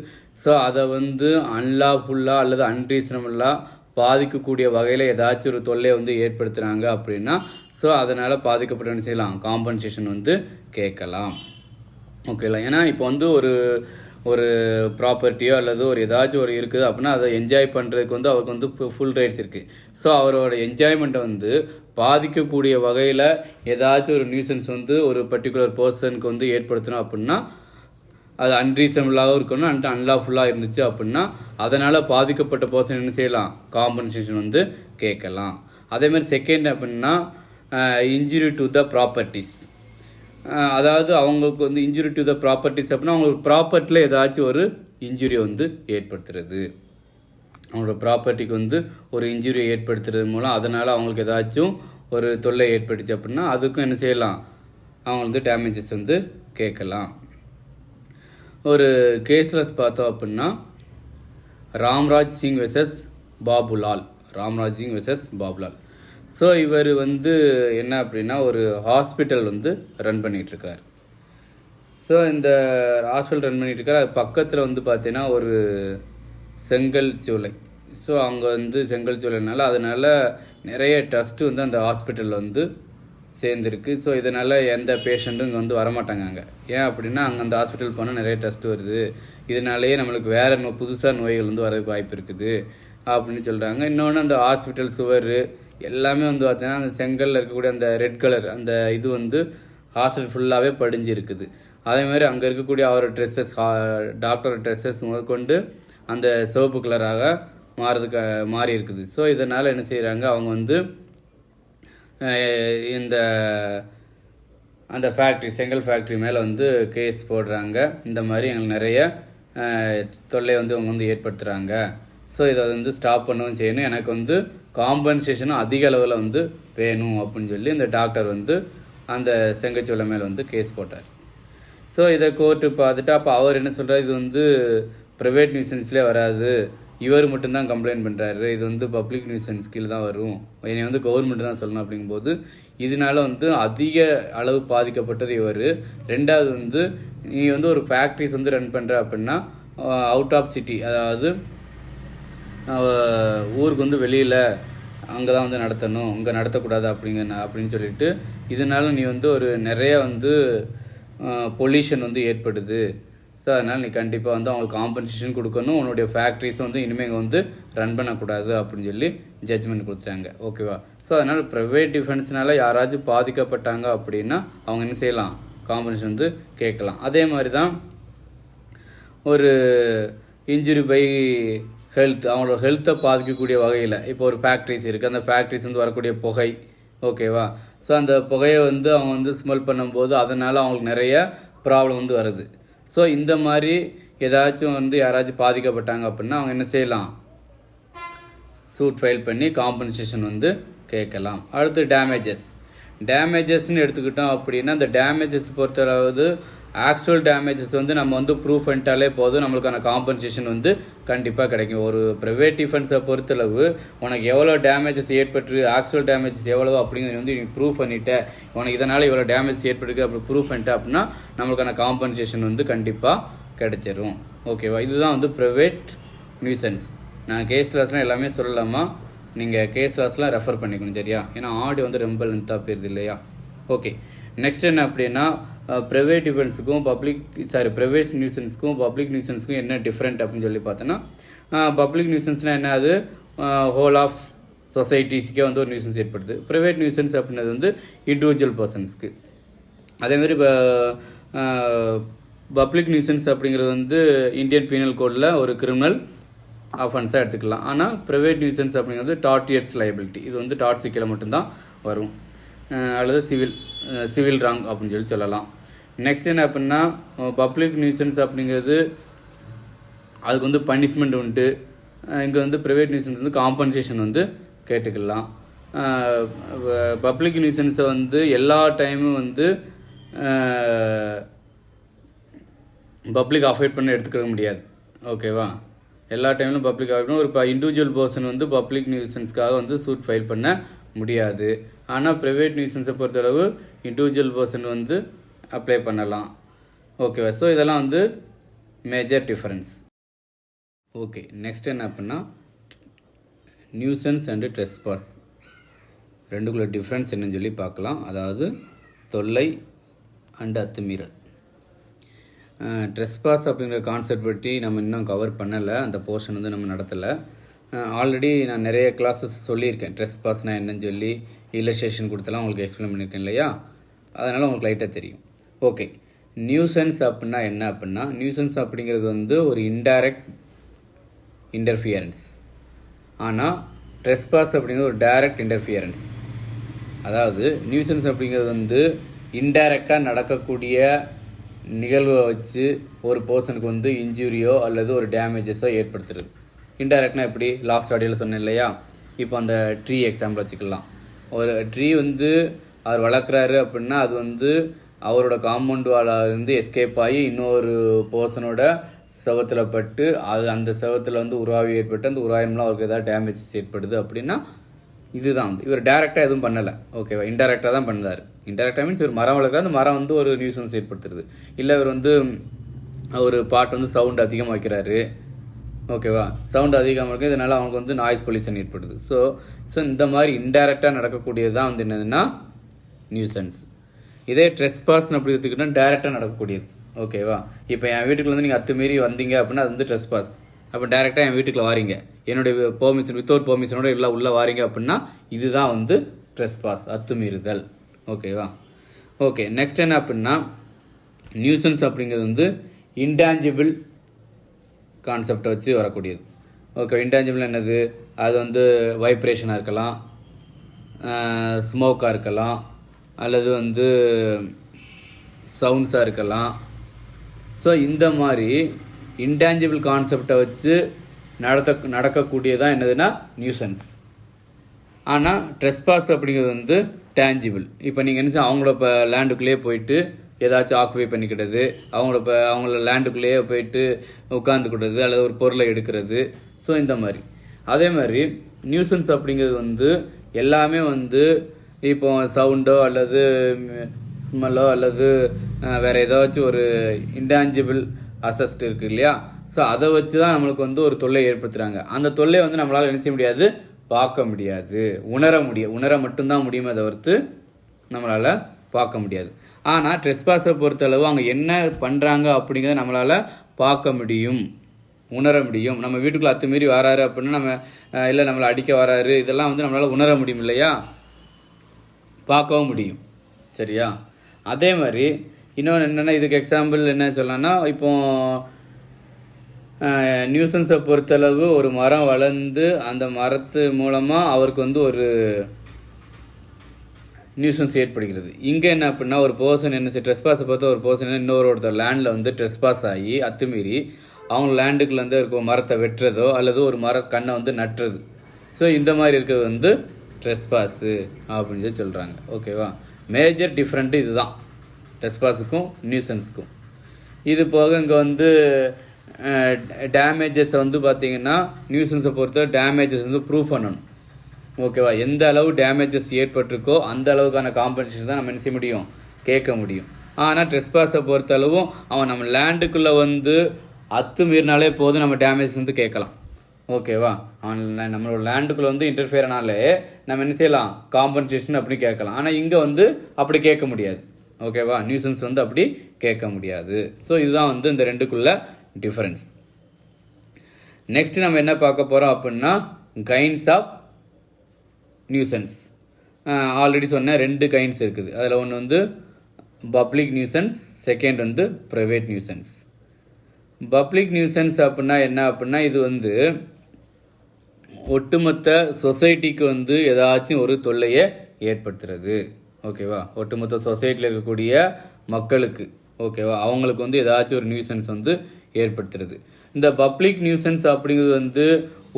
ஸோ அதை வந்து அன்லாஃபுல்லாக அல்லது அன்ரீசனபிளாக பாதிக்கக்கூடிய வகையில் ஏதாச்சும் ஒரு தொல்லையை வந்து ஏற்படுத்துகிறாங்க அப்படின்னா, ஸோ அதனால் பாதிக்கப்பட்ட செய்யலாம், காம்பன்சேஷன் வந்து கேட்கலாம். ஓகேங்களா, ஏன்னா இப்போ வந்து ஒரு ப்ராப்பர்ட்டியோ அல்லது ஒரு ஏதாச்சும் ஒரு இருக்குது அப்படின்னா அதை என்ஜாய் பண்ணுறதுக்கு வந்து அவருக்கு வந்து ஃபுல் ரைட்ஸ் இருக்குது. ஸோ அவரோட என்ஜாய்மெண்ட்டை வந்து பாதிக்கக்கூடிய வகையில் ஏதாச்சும் ஒரு நியூசன்ஸ் வந்து ஒரு பர்டிகுலர் பர்சனுக்கு வந்து ஏற்படுத்தணும் அப்படின்னா அது அன்ரீசனபிளாகவும் இருக்கணும், அன்லாஃபுல்லாக இருந்துச்சு அப்படின்னா அதனால் பாதிக்கப்பட்ட பர்சன் என்ன செய்யலாம், காம்பன்சேஷன் வந்து கேட்கலாம். அதேமாதிரி செகண்ட் அப்படின்னா இன்ஜுரி டு த ப்ராப்பர்ட்டிஸ். அதாவது அவங்களுக்கு வந்து இன்ஜுரி டு த ப்ராப்பர்ட்டிஸ் அப்படின்னா அவங்களுக்கு ப்ராப்பர்ட்டியில் ஏதாச்சும் ஒரு இன்ஜுரி வந்து ஏற்படுத்துறது, அவங்களோட ப்ராப்பர்ட்டிக்கு வந்து ஒரு இன்ஜுரியை ஏற்படுத்துறது மூலம் அதனால் அவங்களுக்கு ஏதாச்சும் ஒரு தொல்லை ஏற்படுச்சு அப்படின்னா அதுக்கும் என்ன செய்யலாம், அவங்க வந்து டேமேஜஸ் வந்து கேட்கலாம். ஒரு கேஸ்லெஸ் பார்த்தோம் அப்படின்னா ராம்ராஜ் சிங் வெர்சஸ் பாபுலால். ஸோ இவர் வந்து என்ன அப்படின்னா ஒரு ஹாஸ்பிட்டல் வந்து ரன் பண்ணிகிட்ருக்கார். ஸோ இந்த ஹாஸ்பிட்டல் ரன் பண்ணிகிட்ருக்கார், அது பக்கத்தில் வந்து பார்த்தீங்கன்னா ஒரு செங்கல் சூளை. ஸோ அவங்க வந்து செங்கல் சூளைனால அதனால் நிறைய டஸ்ட்டு வந்து அந்த ஹாஸ்பிட்டலில் வந்து சேர்ந்துருக்கு. ஸோ இதனால் எந்த பேஷண்ட்டும் இங்கே வந்து வரமாட்டாங்க அங்கே. ஏன் அப்படின்னா அங்கே அந்த ஹாஸ்பிட்டல் போனால் நிறைய டஸ்ட்டு வருது, இதனாலேயே நம்மளுக்கு வேறு புதுசாக நோய்கள் வந்து வரதுக்கு வாய்ப்பு இருக்குது அப்படின்னு சொல்கிறாங்க. இன்னொன்று அந்த ஹாஸ்பிட்டல் சுவர் எல்லாமே வந்து பார்த்தீங்கன்னா அந்த செங்கல்ல இருக்கக்கூடிய அந்த ரெட் கலர் அந்த இது வந்து ஹாஸ்டல் ஃபுல்லாகவே படிஞ்சு இருக்குது. அதேமாதிரி அங்கே இருக்கக்கூடிய அவரோட ட்ரெஸ்ஸஸ் டாக்டரோட ட்ரெஸ்ஸஸ் முதற்கொண்டு அந்த சிவப்பு கலராக மாறி இருக்குது. ஸோ இதனால் என்ன செய்கிறாங்க, அவங்க வந்து இந்த அந்த ஃபேக்ட்ரி செங்கல் ஃபேக்ட்ரி மேலே வந்து கேஸ் போடுறாங்க. இந்த மாதிரி எங்களுக்கு நிறைய தொல்லை வந்து அவங்க வந்து ஏற்படுத்துகிறாங்க. ஸோ இதை வந்து ஸ்டாப் பண்ணவும் செய்யணும், எனக்கு வந்து காம்பன்சேஷனும் அதிக அளவில் வந்து வேணும் அப்படின்னு சொல்லி இந்த டாக்டர் வந்து அந்த செங்கச்சோலை மேலே வந்து கேஸ் போட்டார். ஸோ இதை கோர்ட்டு பார்த்துட்டு அப்போ அவர் என்ன சொல்கிறார், இது வந்து ப்ரைவேட் நியூசன்ஸ்லேயே வராது, இவர் மட்டும்தான் கம்ப்ளைண்ட் பண்ணுறாரு, இது வந்து பப்ளிக் நியூசன்ஸ் கீழே தான் வரும், என்னை வந்து கவர்மெண்ட் தான் சொல்லணும் அப்படிங்கும்போது இதனால வந்து அதிக அளவு பாதிக்கப்பட்டது இவர். ரெண்டாவது வந்து நீ வந்து ஒரு ஃபேக்ட்ரிஸ் வந்து ரன் பண்ணுற அப்படின்னா அவுட் ஆஃப் சிட்டி, அதாவது ஊருக்கு வந்து வெளியில் அங்கே தான் வந்து நடத்தணும், இங்கே நடத்தக்கூடாது அப்படின்னு சொல்லிட்டு இதனால நீ வந்து ஒரு நிறைய வந்து பொல்யூஷன் வந்து ஏற்படுது. ஸோ அதனால் நீ கண்டிப்பாக வந்து அவங்களுக்கு காம்பன்சேஷன் கொடுக்கணும், உன்னுடைய ஃபேக்ட்ரிஸை வந்து இனிமேல் இங்கே வந்து ரன் பண்ணக்கூடாது அப்படின்னு சொல்லி ஜட்ஜ்மெண்ட் கொடுத்துட்டாங்க. ஓகேவா? ஸோ அதனால் ப்ரைவேட் டிஃபென்ஸ்னால யாராச்சும் பாதிக்கப்பட்டாங்க அப்படின்னா அவங்க என்ன செய்யலாம், காம்பன்சேஷன் வந்து கேட்கலாம். அதே மாதிரி தான் ஒரு இன்ஜுரி பை ஹெல்த், அவங்களோட ஹெல்த்தை பாதிக்கக்கூடிய வகையில் இப்போ ஒரு ஃபேக்ட்ரிஸ் இருக்குது, அந்த ஃபேக்ட்ரிஸ் வந்து வரக்கூடிய புகை, ஓகேவா? ஸோ அந்த புகையை வந்து அவங்க வந்து ஸ்மெல் பண்ணும்போது அதனால் அவங்களுக்கு நிறைய ப்ராப்ளம் வந்து வருது. ஸோ இந்த மாதிரி ஏதாச்சும் வந்து யாராச்சும் பாதிக்கப்பட்டாங்க அப்படின்னா அவங்க என்ன செய்யலாம், சூட் ஃபைல் பண்ணி காம்பன்சேஷன் வந்து கேட்கலாம். அடுத்து டேமேஜஸ்ன்னு எடுத்துக்கிட்டோம் அப்படின்னா அந்த டேமேஜஸ் பொறுத்தளவு ஆக்சுவல் டேமேஜஸ் வந்து நம்ம வந்து ப்ரூஃப் பண்ணிட்டாலே போதும், நம்மளுக்கான காம்பன்சேஷன் வந்து கண்டிப்பாக கிடைக்கும். ஒரு ப்ரைவேட் டிஃபென்ஸை பொறுத்தளவு உனக்கு எவ்வளோ டேமேஜஸ் ஏற்பட்டு ஆக்சுவல் டேமேஜஸ் எவ்வளோ அப்படிங்கிறது வந்து நீ ப்ரூவ் பண்ணிட்ட, உனக்கு இதனால் இவ்வளோ டேமேஜ் ஏற்பட்டுருக்கு அப்படி ப்ரூவ் பண்ணிட்ட அப்படின்னா நம்மளுக்கான காம்பன்சேஷன் வந்து கண்டிப்பாக கிடைச்சிரும். ஓகேவா? இதுதான் வந்து ப்ரைவேட் நியூசன்ஸ். நான் கேஸ் லாஸ்லாம் எல்லாமே சொல்லலாமா, நீங்கள் கேஸ் லாஸ்லாம் ரெஃபர் பண்ணிக்கணும், சரியா? ஏன்னா ஆடியோ வந்து ரொம்ப லென்த்தாக போயிருது இல்லையா? ஓகே, நெக்ஸ்ட் என்ன அப்படின்னா ப்ரைவேட் டிஃபென்ஸுக்கும் ப்ரைவேட் நியூசன்ஸ்க்கும் பப்ளிக் நியூசன்ஸ்க்கும் என்ன டிஃப்ரெண்ட் அப்படின்னு சொல்லி பார்த்தோன்னா, பப்ளிக் நியூசன்ஸ்னால் என்ன, அது ஹோல் ஆஃப் சொசைட்டிஸ்க்கே வந்து ஒரு நியூசன்ஸ் ஏற்படுது. ப்ரைவேட் நியூசன்ஸ் அப்படின்றது வந்து இண்டிவிஜுவல் பர்சன்ஸ்க்கு. அதேமாதிரி இப்போ பப்ளிக் நியூசன்ஸ் அப்படிங்கிறது வந்து இந்தியன் பீனல் கோடில் ஒரு கிரிமினல் அஃபென்ஸாக எடுத்துக்கலாம். ஆனால் ப்ரைவேட் நியூசன்ஸ் அப்படிங்கிறது டார்டியர்ஸ் லைபிலிட்டி, இது வந்து டார்ட்ஸ் கீழே மட்டும்தான் வரும், அல்லது சிவில் ராங் அப்படின்னு சொல்லி சொல்லலாம். நெக்ஸ்ட் என்ன அப்படின்னா பப்ளிக் நியூசன்ஸ் அப்படிங்கிறது அதுக்கு வந்து பனிஷ்மெண்ட் உண்டு. இங்கே வந்து ப்ரைவேட் நியூசன்ஸ் வந்து காம்பன்சேஷன் வந்து கேட்டுக்கலாம். பப்ளிக் நியூசன்ஸை வந்து எல்லா டைமும் வந்து பப்ளிக் அஃபெக்ட் பண்ண எடுத்துக்க முடியாது. ஓகேவா? எல்லா டைம்லும் பப்ளிக் ஆகணும். ஒரு இண்டிவிஜுவல் பர்சன் வந்து பப்ளிக் நியூசன்ஸ்க்காக வந்து சூட் ஃபைல் பண்ண முடியாது. ஆனால் ப்ரைவேட் நியூசன்ஸை பொறுத்தளவு இண்டிவிஜுவல் பர்சன் வந்து அப்ளை பண்ணலாம். ஓகேவா? ஸோ இதெல்லாம் வந்து மேஜர் டிஃபரன்ஸ். ஓகே, நெக்ஸ்ட் என்ன அப்படின்னா நியூசன்ஸ் அண்டு ட்ரெஸ்பாஸ் ரெண்டுக்குள்ள டிஃப்ரென்ஸ் என்னன்னு சொல்லி பார்க்கலாம். அதாவது தொல்லை அண்டு அத்துமீறல். ட்ரெஸ்பாஸ் அப்படிங்கிற கான்செப்ட் பற்றி நம்ம இன்னும் கவர் பண்ணலை, அந்த போர்ஷன் வந்து நம்ம நடத்தலை. ஆல்ரெடி நான் நிறைய கிளாஸஸ் சொல்லியிருக்கேன் ட்ரெஸ்பாஸ்னால் என்னன்னு சொல்லி, இல்லஸ்ட்ரேஷன் கொடுத்தலாம் உங்களுக்கு எக்ஸ்பிளைன் பண்ணியிருக்கேன் இல்லையா? அதனால் உங்களுக்கு லைட்டாக தெரியும். ஓகே, நியூசன்ஸ் அப்படின்னா என்ன அப்படின்னா, நியூசன்ஸ் அப்படிங்கிறது வந்து ஒரு இன்டைரக்ட் இன்டர்ஃபியரன்ஸ். ஆனால் ட்ரெஸ்பாஸ் அப்படிங்கிறது ஒரு டைரக்ட் இன்டர்ஃபியரன்ஸ். அதாவது நியூசன்ஸ் அப்படிங்கிறது வந்து இன்டைரக்டாக நடக்கக்கூடிய நிகழ்வை வச்சு ஒரு பர்சனுக்கு வந்து இன்ஜுரியோ அல்லது ஒரு டேமேஜஸோ ஏற்படுத்துறது. இன்டைரக்ட்னா எப்படி, லாஸ்ட் ஆடியோவில் சொன்னேன் இல்லையா? இப்போ அந்த ட்ரீ எக்ஸாம்பிள் வச்சுக்கலாம். ஒரு ட்ரீ வந்து அவர் வளர்க்குறாரு அப்படின்னா அது வந்து அவரோட காம்பவுண்ட் வாலிருந்து எஸ்கேப் ஆகி இன்னொரு பர்சனோட செவத்தில் பட்டு அது அந்த செவத்தில் வந்து உருவாவி ஏற்பட்டு அந்த உராயம்லாம் அவருக்கு ஏதாவது டேமேஜஸ் ஏற்படுது அப்படின்னா இதுதான் வந்து இவர் டேரெக்டாக எதுவும் பண்ணலை. ஓகேவா? இன்டெரக்டாக தான் பண்ணார். இன்டெரக்டாக மீன்ஸ் இவர் மரம் வளர்க்குற அந்த மரம் வந்து ஒரு நியூசன்ஸ் ஏற்படுத்துறது. இல்லை இவர் வந்து ஒரு பாட்டு வந்து சவுண்ட் அதிகமாக வைக்கிறாரு. ஓகேவா? சவுண்ட் அதிகமாக இருக்குது, இதனால் அவங்களுக்கு வந்து நாய்ஸ் பொல்யூஷன் ஏற்படுது. ஸோ இந்த மாதிரி இன்டைரக்டாக நடக்கக்கூடியது தான் வந்து என்னதுன்னா நியூசன்ஸ். இதே ட்ரெஸ்பாஸ் அப்படி எடுத்துக்கிட்டா டைரெக்டாக நடக்கக்கூடியது. ஓகேவா? இப்போ என் வீட்டுக்குள்ள வந்து நீங்கள் அத்துமீறி வந்தீங்க அப்படின்னா அது வந்து ட்ரெஸ்பாஸ். அப்போ டைரெக்டாக என் வீட்டுக்குள்ள வாரீங்க, என்னுடைய பெர்மிஷன் வித்தவுட் பெர்மிஷனோட எல்லாம் உள்ளே வாரீங்க அப்படின்னா இதுதான் வந்து ட்ரெஸ்பாஸ், அத்துமீறுதல். ஓகேவா? ஓகே, நெக்ஸ்ட் என்ன அப்படின்னா நியூசன்ஸ் அப்படிங்கிறது வந்து இன்டான்ஜிபிள் கான்செப்டை வச்சு வரக்கூடியது. ஓகே, இன்டான்ஜிபிள் என்னது? அது வந்து வைப்ரேஷனாக இருக்கலாம், ஸ்மோக்காக இருக்கலாம், அல்லது வந்து சவுண்ட்ஸாக இருக்கலாம். ஸோ இந்த மாதிரி இன்டான்ஜிபிள் கான்செப்டை வச்சு நடக்கக்கூடியதான் என்னதுன்னா நியூசன்ஸ். ஆனால் ட்ரெஸ்பாஸ் அப்படிங்கிறது வந்து டேஞ்சிபிள். இப்போ நீங்கள் என்ன அவங்களோட இப்போ லேண்டுக்குள்ளேயே போயிட்டு ஏதாச்சும் ஆக்குபை பண்ணிக்கிட்டது, அவங்கள லேண்டுக்குள்ளேயே போயிட்டு உட்காந்துக்கிட்டது, அல்லது ஒரு பொருளை எடுக்கிறது. ஸோ இந்த மாதிரி. அதே மாதிரி நியூசன்ஸ் அப்படிங்கிறது வந்து எல்லாமே வந்து இப்போ சவுண்டோ அல்லது ஸ்மெல்லோ அல்லது வேறு ஏதாச்சும் ஒரு இன்டான்ஜிபிள் அசஸ்ட் இருக்குது இல்லையா? ஸோ அதை வச்சு தான் நம்மளுக்கு வந்து ஒரு தொல்லை ஏற்படுத்துகிறாங்க. அந்த தொல்லையை வந்து நம்மளால் என்ன செய்ய முடியாது? பார்க்க முடியாது, உணர மட்டும்தான் முடியுமே தவிர்த்து நம்மளால் பார்க்க முடியாது. ஆனால் ட்ரெஸ்பாஸை பொறுத்தளவு அவங்க என்ன பண்ணுறாங்க அப்படிங்கிறத நம்மளால் பார்க்க முடியும், உணர முடியும். நம்ம வீட்டுக்குள்ளே அத்துமீறி வராரு அப்படின்னா நம்ம இல்லை நம்மளை அடிக்க வராரு, இதெல்லாம் வந்து நம்மளால் உணர முடியும் இல்லையா? பார்க்கவும் முடியும். சரியா? அதே மாதிரி இன்னொன்று என்னென்னா, இதுக்கு எக்ஸாம்பிள் என்ன சொல்லலாம்னா, இப்போ நியூசன்ஸை பொறுத்தளவு ஒரு மரம் வளர்ந்து அந்த மரத்து மூலமாக அவருக்கு வந்து ஒரு நியூசன்ஸ் ஏற்படுகிறது. இங்கே என்ன அப்படின்னா ஒரு பர்சன் என்ன ட்ரெஸ்பாஸை பொறுத்த ஒரு பர்சன் இன்னொருத்தர் லேண்டில் வந்து ட்ரெஸ்பாஸ் ஆகி அத்துமீறி அவங்க லேண்டுக்குள்ள வந்து இருக்க மரத்தை வெட்டுறதோ அல்லது ஒரு கண்ணை வந்து நட்டுறது. ஸோ இந்த மாதிரி இருக்கிறது வந்து ட்ரெஸ்பாஸு அப்படின்னு சொல்லி சொல்கிறாங்க. ஓகேவா? மேஜர் டிஃப்ரெண்ட்டு இதுதான் ட்ரெஸ்பாஸுக்கும் நியூசன்ஸுக்கும். இது போக இங்கே வந்து டேமேஜஸை வந்து பார்த்தீங்கன்னா நியூசன்ஸை பொறுத்த டேமேஜஸ் வந்து ப்ரூவ் பண்ணணும். ஓகேவா? எந்த அளவு டேமேஜஸ் ஏற்பட்டிருக்கோ அந்த அளவுக்கான காம்பன்சேஷன் தான் நம்ம என்ன செய்ய முடியும்? கேட்க முடியும். ஆனால் ட்ரெஸ்பாஸை பொறுத்த அளவும் அவன் நம்ம லேண்டுக்குள்ளே வந்து அத்துமீறினாலே போதும், நம்ம டேமேஜ் வந்து கேட்கலாம். ஓகேவா? அவன் நம்மளோட லேண்டுக்குள்ளே வந்து இன்டர்ஃபியர் ஆனாலே நம்ம என்ன செய்யலாம்? காம்பன்சேஷன் அப்படி கேட்கலாம். ஆனால் இங்கே வந்து அப்படி கேட்க முடியாது. ஓகேவா? நியூசன்ஸ் வந்து அப்படி கேட்க முடியாது. ஸோ இதுதான் வந்து இந்த ரெண்டுக்குள்ள டிஃபரன்ஸ். நெக்ஸ்ட் நம்ம என்ன பார்க்க போகிறோம் அப்படின்னா கைண்ட்ஸ் ஆஃப் நியூசன்ஸ். ஆல்ரெடி சொன்ன 2 கைண்ட்ஸ் இருக்குது. அதில் ஒன்று வந்து பப்ளிக் நியூசன்ஸ், செகண்ட் வந்து ப்ரைவேட் நியூசன்ஸ். பப்ளிக் நியூசன்ஸ் அப்படின்னா என்ன அப்படின்னா இது வந்து ஒட்டுமொத்த சொசைட்டிக்கு வந்து ஏதாச்சும் ஒரு தொல்லையை ஏற்படுத்துறது. ஓகேவா? ஒட்டுமொத்த சொசைட்டியில் இருக்கக்கூடிய மக்களுக்கு, ஓகேவா, அவங்களுக்கு வந்து ஏதாச்சும் ஒரு நியூசன்ஸ் வந்து ஏற்படுத்துறது. இந்த பப்ளிக் நியூசன்ஸ் அப்படிங்கிறது வந்து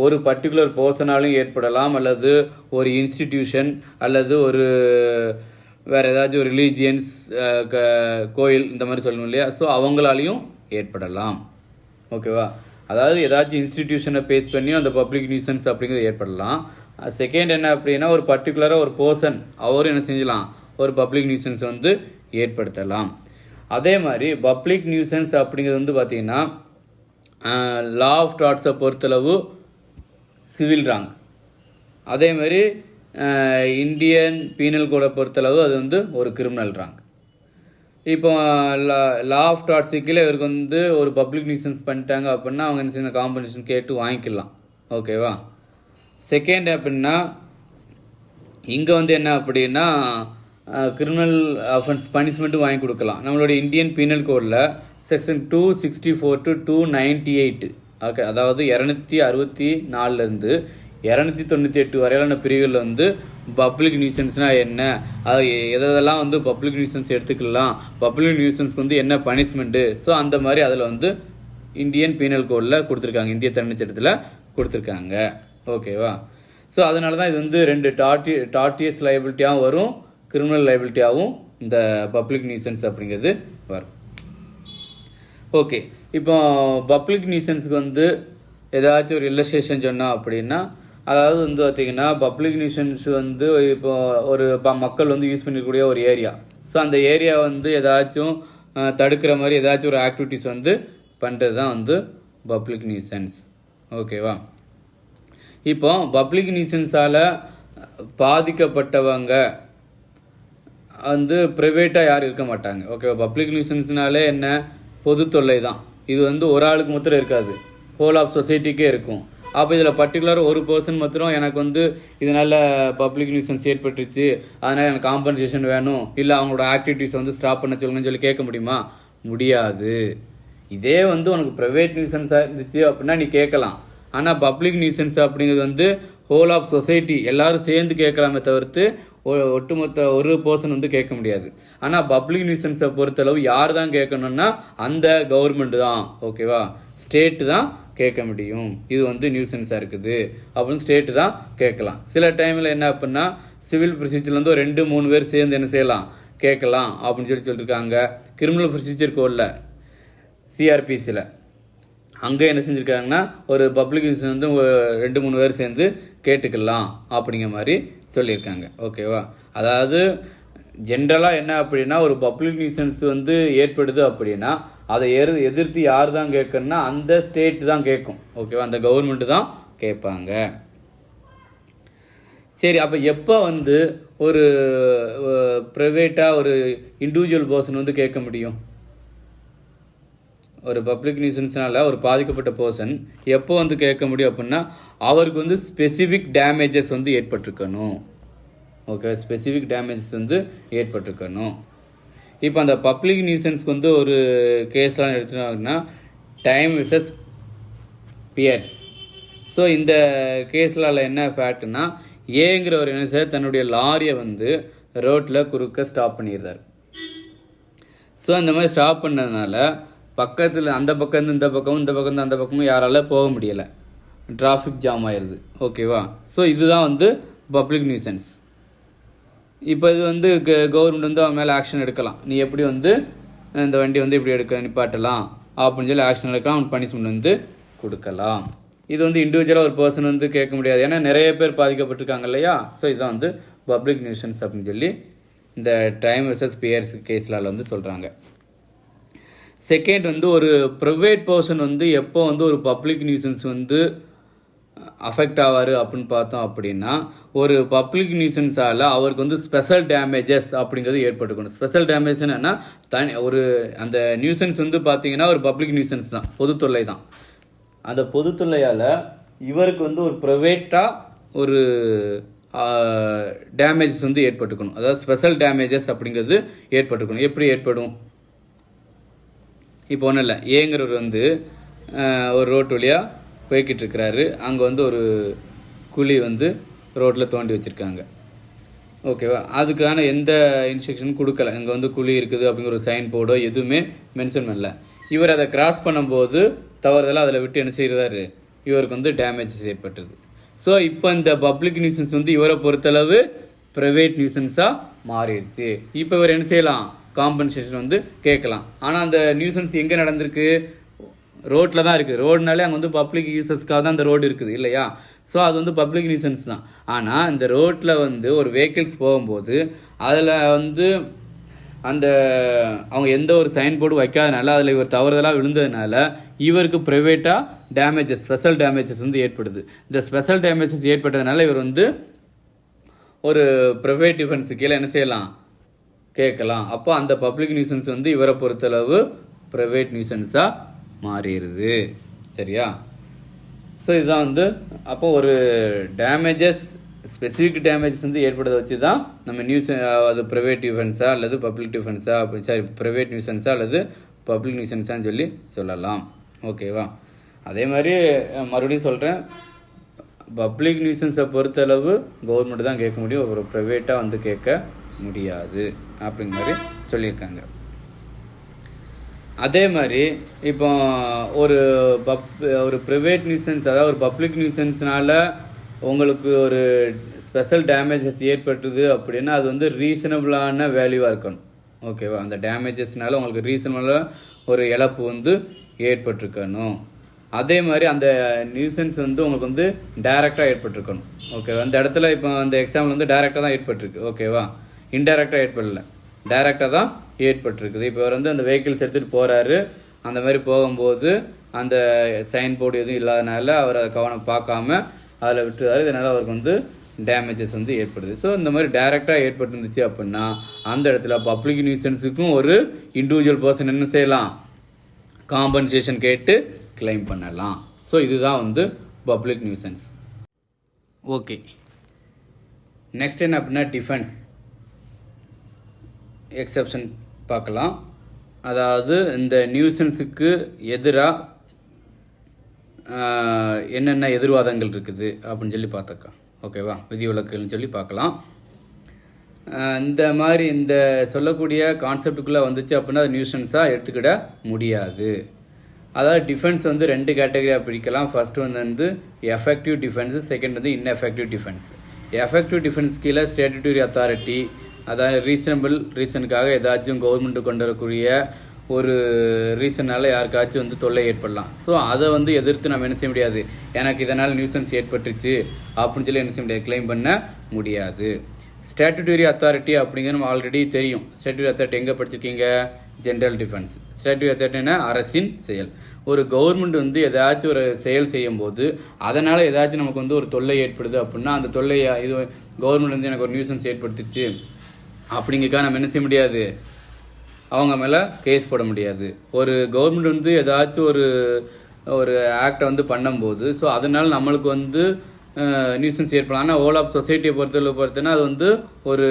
ஒரு பர்டிகுலர் பர்சனாலும் ஏற்படலாம், அல்லது ஒரு இன்ஸ்டிடியூஷன் அல்லது ஒரு வேற ஏதாச்சும் ஒரு ரிலீஜியன்ஸ் கோயில் இந்த மாதிரி சொல்லணும் இல்லையா? ஸோ அவங்களாலையும் ஏற்படலாம். ஓகேவா? அதாவது ஏதாச்சும் இன்ஸ்டிடியூஷனை பேஸ் பண்ணியும் அந்த பப்ளிக் நியூசன்ஸ் அப்படிங்கிறது ஏற்படலாம். செகண்ட் என்ன அப்படின்னா ஒரு பர்டிகுலராக ஒரு பர்சன் அவரும் என்ன செஞ்சலாம்? ஒரு பப்ளிக் நியூசன்ஸ் வந்து ஏற்படுத்தலாம். அதே மாதிரி பப்ளிக் நியூசன்ஸ் அப்படிங்கிறது வந்து பார்த்தீங்கன்னா லா ஆஃப் டாட்ஸை பொறுத்தளவு சிவில் ராங். அதே மாதிரி இந்தியன் பீனல் கோடை பொறுத்தளவு அது வந்து ஒரு கிரிமினல் ராங். இப்போ லா ஆஃப் டாட்ஸு கீழே இவருக்கு வந்து ஒரு பப்ளிக் நியூசன்ஸ் பண்ணிட்டாங்க அப்படின்னா அவங்க என்ன செய்யணும்? காம்பன்சேஷன் கேட்டு வாங்கிக்கலாம். ஓகேவா? செகண்ட் அப்படின்னா இங்கே வந்து என்ன அப்படின்னா கிரிமினல் அஃபென்ஸ் பனிஷ்மெண்ட்டும் வாங்கி கொடுக்கலாம். நம்மளுடைய இந்தியன் பீனல் கோடில் செக்ஷன் 264 to 298, ஓகே, அதாவது 264 298 வரையிலான பிரிவுகளில் வந்து பப்ளிக் நியூசன்ஸ்னால் என்ன, அது எதெல்லாம் வந்து பப்ளிக் நியூசன்ஸ் எடுத்துக்கலாம், பப்ளிக் நியூசன்ஸ்க்கு வந்து என்ன பனிஷ்மெண்ட்டு, ஸோ அந்த மாதிரி அதில் வந்து இந்தியன் பீனல் கோடில் கொடுத்துருக்காங்க, இந்திய தண்டனை சட்டத்தில் கொடுத்துருக்காங்க. ஓகேவா? ஸோ அதனால தான் இது வந்து 2 டார்டியஸ் லைபிலிட்டியாகவும் வரும், கிரிமினல் லைபிலிட்டியாகவும் இந்த பப்ளிக் நியூசன்ஸ் அப்படிங்கிறது வரும். ஓகே, இப்போ பப்ளிக் நியூசன்ஸுக்கு வந்து ஏதாச்சும் ஒரு இல்லஸ்ட்ரேஷன் சொன்னால் அப்படின்னா, அதாவது வந்து பார்த்திங்கன்னா பப்ளிக் நியூசன்ஸ் வந்து இப்போ ஒரு மக்கள் வந்து யூஸ் பண்ணிக்கூடிய ஒரு ஏரியா, ஸோ அந்த ஏரியா வந்து ஏதாச்சும் தடுக்கிற மாதிரி ஏதாச்சும் ஒரு ஆக்டிவிட்டிஸ் வந்து பண்ணுறது தான் வந்து பப்ளிக் நியூசன்ஸ். ஓகேவா? இப்போ பப்ளிக் நியூசன்ஸால் பாதிக்கப்பட்டவங்க வந்து ப்ரைவேட்டாக யாரும் இருக்க மாட்டாங்க. ஓகேவா? பப்ளிக் நியூசன்ஸ்னாலே என்ன? பொது தொல்லை தான். இது வந்து ஒரு ஆளுக்கு மாத்திரம் இருக்காது, ஹோல் ஆஃப் சொசைட்டிக்கே இருக்கும். அப்போ இதில் பர்டிகுலர் ஒரு பர்சன் மாத்திரம் எனக்கு வந்து இதனால் பப்ளிக் நியூசன்ஸ் ஏற்பட்டுருச்சு, அதனால் எனக்கு காம்பன்சேஷன் வேணும், இல்லை அவங்களோட ஆக்டிவிட்டீஸ் வந்து ஸ்டாப் பண்ண சொல்லுங்கன்னு சொல்லி கேட்க முடியுமா? முடியாது. இதே வந்து உனக்கு ப்ரைவேட் நியூசன்ஸாக இருந்துச்சு அப்படின்னா நீ கேட்கலாம். ஆனால் பப்ளிக் நியூசன்ஸ் அப்படிங்கிறது வந்து ஹோல் ஆஃப் சொசைட்டி எல்லாரும் சேர்ந்து கேட்கலாமே தவிர்த்து ஒட்டுமொத்த ஒரு பர்சன் வந்து கேட்க முடியாது. ஆனால் பப்ளிக் நியூசன்ஸை பொறுத்தளவு யார் தான் கேட்கணும்னா அந்த கவர்மெண்ட் தான், ஓகேவா, ஸ்டேட்டு தான் கேட்க முடியும். இது வந்து நியூசன்ஸாக இருக்குது அப்படின்னு ஸ்டேட்டு தான் கேட்கலாம். சில டைமில் என்ன அப்படின்னா சிவில் ப்ரொசீஜர்ல வந்து ஒரு 2-3 பேர் சேர்ந்து என்ன செய்யலாம், கேட்கலாம் அப்படின்னு சொல்லியிருக்காங்க. கிரிமினல் ப்ரொசீஜர் கோடில் சிஆர்பிசியில் அங்கே என்ன செஞ்சுருக்காங்கன்னா ஒரு பப்ளிக் நியூசன்ஸ் வந்து 2-3 பேர் சேர்ந்து கேட்டுக்கலாம் அப்படிங்கிற மாதிரி சொல்லியிருக்காங்க, ஓகேவா. அதாவது ஜென்ரலாக என்ன அப்படின்னா ஒரு பப்ளிக் நியூசன்ஸ் வந்து ஏற்படுது அப்படின்னா அதை எதிர்த்து யார் தான் கேட்கணும்னா அந்த ஸ்டேட் தான் கேட்கும், ஓகேவா, அந்த கவர்மெண்ட் தான் கேட்பாங்க. சரி, அப்போ எப்போ வந்து ஒரு ப்ரைவேட்டாக ஒரு இண்டிவிஜுவல் பர்சன் வந்து கேட்க முடியும்? ஒரு பப்ளிக் நியூசன்ஸ்னால ஒரு பாதிக்கப்பட்ட பர்சன் எப்போ வந்து கேட்க முடியும் அப்படின்னா அவருக்கு வந்து ஸ்பெசிஃபிக் டேமேஜஸ் வந்து ஏற்பட்டிருக்கணும், ஓகே, ஸ்பெசிஃபிக் டேமேஜஸ் வந்து ஏற்பட்டிருக்கணும். இப்போ அந்த பப்ளிக் நியூசன்ஸ்க்கு வந்து ஒரு கேஸ்லாம் எடுத்துனாங்கன்னா டைம் விசஸ் பியர்ஸ். ஸோ இந்த கேஸ்லால் என்ன ஃபேக்ட்னா ஏங்கிற ஒரு என்ன சார் தன்னுடைய லாரியை வந்து ரோட்டில் குறுக்க ஸ்டாப் பண்ணிடுறாரு. ஸோ அந்த மாதிரி ஸ்டாப் பண்ணதுனால பக்கத்தில் அந்த பக்கம் இந்த பக்கமும் இந்த பக்கம் அந்த பக்கமும் யாரால போக முடியலை, டிராஃபிக் ஜாம் ஆயிடுது, ஓகேவா. ஸோ இதுதான் வந்து பப்ளிக் நியூசன்ஸ். இப்போ இது வந்து கவர்மெண்ட் வந்து அவன் மேலே ஆக்ஷன் எடுக்கலாம். நீ எப்படி வந்து இந்த வண்டி வந்து இப்படி நிப்பாட்டலாம் அப்படின்னு சொல்லி ஆக்ஷன் எடுக்கலாம், அவன் பனிஷ்மெண்ட் வந்து கொடுக்கலாம். இது வந்து இண்டிவிஜுவலாக ஒரு பர்சன் வந்து கேட்க முடியாது, ஏன்னா நிறைய பேர் பாதிக்கப்பட்டிருக்காங்க இல்லையா. ஸோ இதுதான் வந்து பப்ளிக் நியூசன்ஸ் அப்படின்னு சொல்லி இந்த டைம் வெர்சஸ் பியர்ஸ் கேஸ்லால் வந்து சொல்கிறாங்க. செகண்ட் வந்து ஒரு ப்ரைவேட் பர்சன் வந்து எப்போ வந்து ஒரு பப்ளிக் நியூசன்ஸ் வந்து அஃபெக்ட் ஆவார் அப்படின்னு பார்த்தோம் அப்படின்னா ஒரு பப்ளிக் நியூசன்ஸால் அவருக்கு வந்து ஸ்பெஷல் டேமேஜஸ் அப்படிங்கிறது ஏற்பட்டுக்கணும். ஸ்பெஷல் டேமேஜ் என்னன்னா ஒரு அந்த நியூசன்ஸ் வந்து பார்த்தீங்கன்னா ஒரு பப்ளிக் நியூசன்ஸ் தான், பொதுத்தொல்லை தான். அந்த பொதுத்தொல்லையால் இவருக்கு வந்து ஒரு ப்ரைவேட்டாக ஒரு டேமேஜஸ் வந்து ஏற்பட்டுக்கணும், அதாவது ஸ்பெஷல் டேமேஜஸ் அப்படிங்கிறது ஏற்பட்டுக்கணும். எப்படி ஏற்படும்? இப்போ ஒன்றும் இல்லை, ஏங்கிறவர் வந்து ஒரு ரோட்டு வழியாக போய்கிட்டு இருக்கிறாரு. அங்கே வந்து ஒரு குழி வந்து ரோட்டில் தோண்டி வச்சுருக்காங்க, ஓகேவா. அதுக்கான எந்த இன்ஸ்ட்ரக்ஷனும் கொடுக்கல. இங்கே வந்து குழி இருக்குது அப்படிங்கிற ஒரு சைன் போர்டோ எதுவுமே மென்ஷன் பண்ணல. இவர் அதை கிராஸ் பண்ணும்போது தவறுதலாக அதில் விட்டு என்ன செய்கிறாரு, இவருக்கு வந்து டேமேஜஸ் ஏற்பட்டது. ஸோ இப்போ இந்த பப்ளிக் நியூசன்ஸ் வந்து இவரை பொறுத்தளவு ப்ரைவேட் நியூசன்ஸாக மாறிடுச்சு. இப்போ இவர் என்ன செய்யலாம், காம்பன்சேஷன் வந்து கேட்கலாம். ஆனால் அந்த நியூசன்ஸ் எங்கே நடந்திருக்கு, ரோட்டில் தான் இருக்குது. ரோடுனாலே அங்கே வந்து பப்ளிக் யூசர்ஸ்க்காக தான் அந்த ரோடு இருக்குது இல்லையா. ஸோ அது வந்து பப்ளிக் நியூசன்ஸ் தான். ஆனால் இந்த ரோட்டில் வந்து ஒரு வெஹிக்கிள்ஸ் போகும்போது அதில் வந்து அந்த அவங்க எந்த ஒரு சைன் போர்டு வைக்காதனால அதில் இவர் தவறுதலாக விழுந்ததுனால இவருக்கு ப்ரைவேட்டாக டேமேஜஸ், ஸ்பெஷல் டேமேஜஸ் வந்து ஏற்படுது. இந்த ஸ்பெஷல் டேமேஜஸ் ஏற்பட்டதுனால இவர் வந்து ஒரு ப்ரைவேட் டிஃபென்ஸு கீழே என்ன செய்யலாம், கேட்கலாம். அப்போ அந்த பப்ளிக் நியூசன்ஸ் வந்து இவரை பொறுத்தளவு ப்ரைவேட் நியூசன்ஸாக மாறிடுது, சரியா. ஸோ இதுதான் வந்து அப்போ ஒரு டேமேஜஸ், ஸ்பெசிஃபிக் டேமேஜஸ் வந்து ஏற்படுறத வச்சு தான் நம்ம நியூஸ் அது ப்ரைவேட் டிஃபென்ஸா அல்லது பப்ளிக் டிஃபென்ஸா, சாரி ப்ரைவேட் நியூசன்ஸா அல்லது பப்ளிக் நியூசன்ஸான்னு சொல்லி சொல்லலாம், ஓகேவா. அதே மாதிரி மறுபடியும் சொல்கிறேன், பப்ளிக் நியூசன்ஸை பொறுத்தளவு கவர்மெண்ட் தான் கேட்க முடியும், ஒரு ப்ரைவேட்டாக வந்து கேட்க முடியாது அப்படிங்கிற மாதிரி சொல்லியிருக்காங்க. அதே மாதிரி இப்போ ஒரு ப்ரைவேட் நியூசன்ஸ், அதாவது ஒரு பப்ளிக் நியூசன்ஸ்னால உங்களுக்கு ஒரு ஸ்பெஷல் டேமேஜஸ் ஏற்பட்டுது அப்படின்னா அது வந்து ரீசனபிளான வேல்யூவாக இருக்கணும், ஓகேவா. அந்த டேமேஜஸ்னால உங்களுக்கு ரீசனபிளாக ஒரு இழப்பு வந்து ஏற்பட்டிருக்கணும். அதே மாதிரி அந்த நியூசன்ஸ் வந்து உங்களுக்கு வந்து டைரெக்டாக ஏற்பட்டிருக்கணும், ஓகேவா. அந்த இடத்துல இப்போ அந்த எக்ஸாம்பிள் வந்து டைரெக்டாக தான் ஏற்பட்டிருக்கு, ஓகேவா, இன்டைரக்டாக ஏற்படல, டைரெக்டாக தான் ஏற்பட்டிருக்குது. இப்போ அவர் வந்து அந்த வெஹிக்கிள்ஸ் எடுத்துகிட்டு போகிறாரு, அந்த மாதிரி போகும்போது அந்த சைன் போர்டு எதுவும் இல்லாதனால அவர் அதை கவனம் பார்க்காம அதில் விட்டுறாரு, இதனால் அவருக்கு வந்து டேமேஜஸ் வந்து ஏற்படுது. ஸோ இந்த மாதிரி டைரெக்டாக ஏற்பட்டுருந்துச்சு அப்படின்னா அந்த இடத்துல பப்ளிக் நியூசன்ஸுக்கும் ஒரு இண்டிவிஜுவல் பர்சன் என்ன செய்யலாம், காம்பன்சேஷன் கேட்டு கிளைம் பண்ணலாம், ஸோ இதுதான் வந்து பப்ளிக் நியூசன்ஸ். ஓகே, நெக்ஸ்ட் என்ன அப்படின்னா டிஃபென்ஸ் எக்ஸப்ஷன் பார்க்கலாம். அதாவது இந்த நியூசன்ஸுக்கு எதிராக என்னென்ன எதிர்வாதங்கள் இருக்குது அப்படின்னு சொல்லி பார்த்துக்கலாம். ஓகேவா, விதிவிலக்குன்னு சொல்லி பார்க்கலாம். இந்த மாதிரி இந்த சொல்லக்கூடிய கான்செப்டுக்குள்ளே வந்துச்சு அப்படின்னா அது நியூசன்ஸாக எடுத்துக்கிட முடியாது. அதாவது டிஃபென்ஸ் வந்து 2 கேட்டகரியாக பிரிக்கலாம். ஃபர்ஸ்ட் வந்து எஃபெக்டிவ் டிஃபென்ஸ், செகண்ட் வந்து இன்எஃபெக்டிவ் டிஃபென்ஸ். எஃபெக்டிவ் டிஃபென்ஸ் கீழே ஸ்டேட்யூட்டரி அத்தாரிட்டி, அதாவது ரீசனபிள் ரீசனுக்காக ஏதாச்சும் கவர்மெண்ட்டு கொண்டு வரக்கூடிய ஒரு ரீசனால் யாருக்காச்சும் வந்து தொல்லை ஏற்படலாம். ஸோ அதை வந்து எதிர்த்து நம்ம என்ன செய்ய முடியாது, எனக்கு இதனால் நியூசன்ஸ் ஏற்பட்டுச்சு அப்படின்னு சொல்லி என்ன செய்ய முடியாது, கிளைம் பண்ண முடியாது. ஸ்டாட்யூட்டரி அத்தாரிட்டி அப்படிங்கிற நம்ம ஆல்ரெடி தெரியும். ஸ்டாட்யூட்டரி அத்தாரிட்டி எங்கே படிச்சிருக்கீங்க, ஜென்ரல் டிஃபென்ஸ். ஸ்டாட்யூட்டரி அத்தாரிட்டினா அரசின் செயல். ஒரு கவர்மெண்ட் வந்து ஏதாச்சும் ஒரு செயல் செய்யும் போது அதனால் ஏதாச்சும் நமக்கு வந்து ஒரு தொல்லை ஏற்படுது அப்படின்னா அந்த தொல்லையை இது கவர்மெண்ட் வந்து எனக்கு ஒரு நியூசன்ஸ் ஏற்படுத்துச்சு அப்படிங்கக்கா நம்ம என்ன செய்ய முடியாது, அவங்க மேலே கேஸ் போட முடியாது. ஒரு கவர்மெண்ட் வந்து ஏதாச்சும் ஒரு ஆக்டை வந்து பண்ணும்போது ஸோ அதனால் நம்மளுக்கு வந்து நியூசன்ஸ் ஏற்படலாம். ஆனால் ஓல் ஆஃப் சொசைட்டியை பொறுத்தனா அது வந்து ஒரு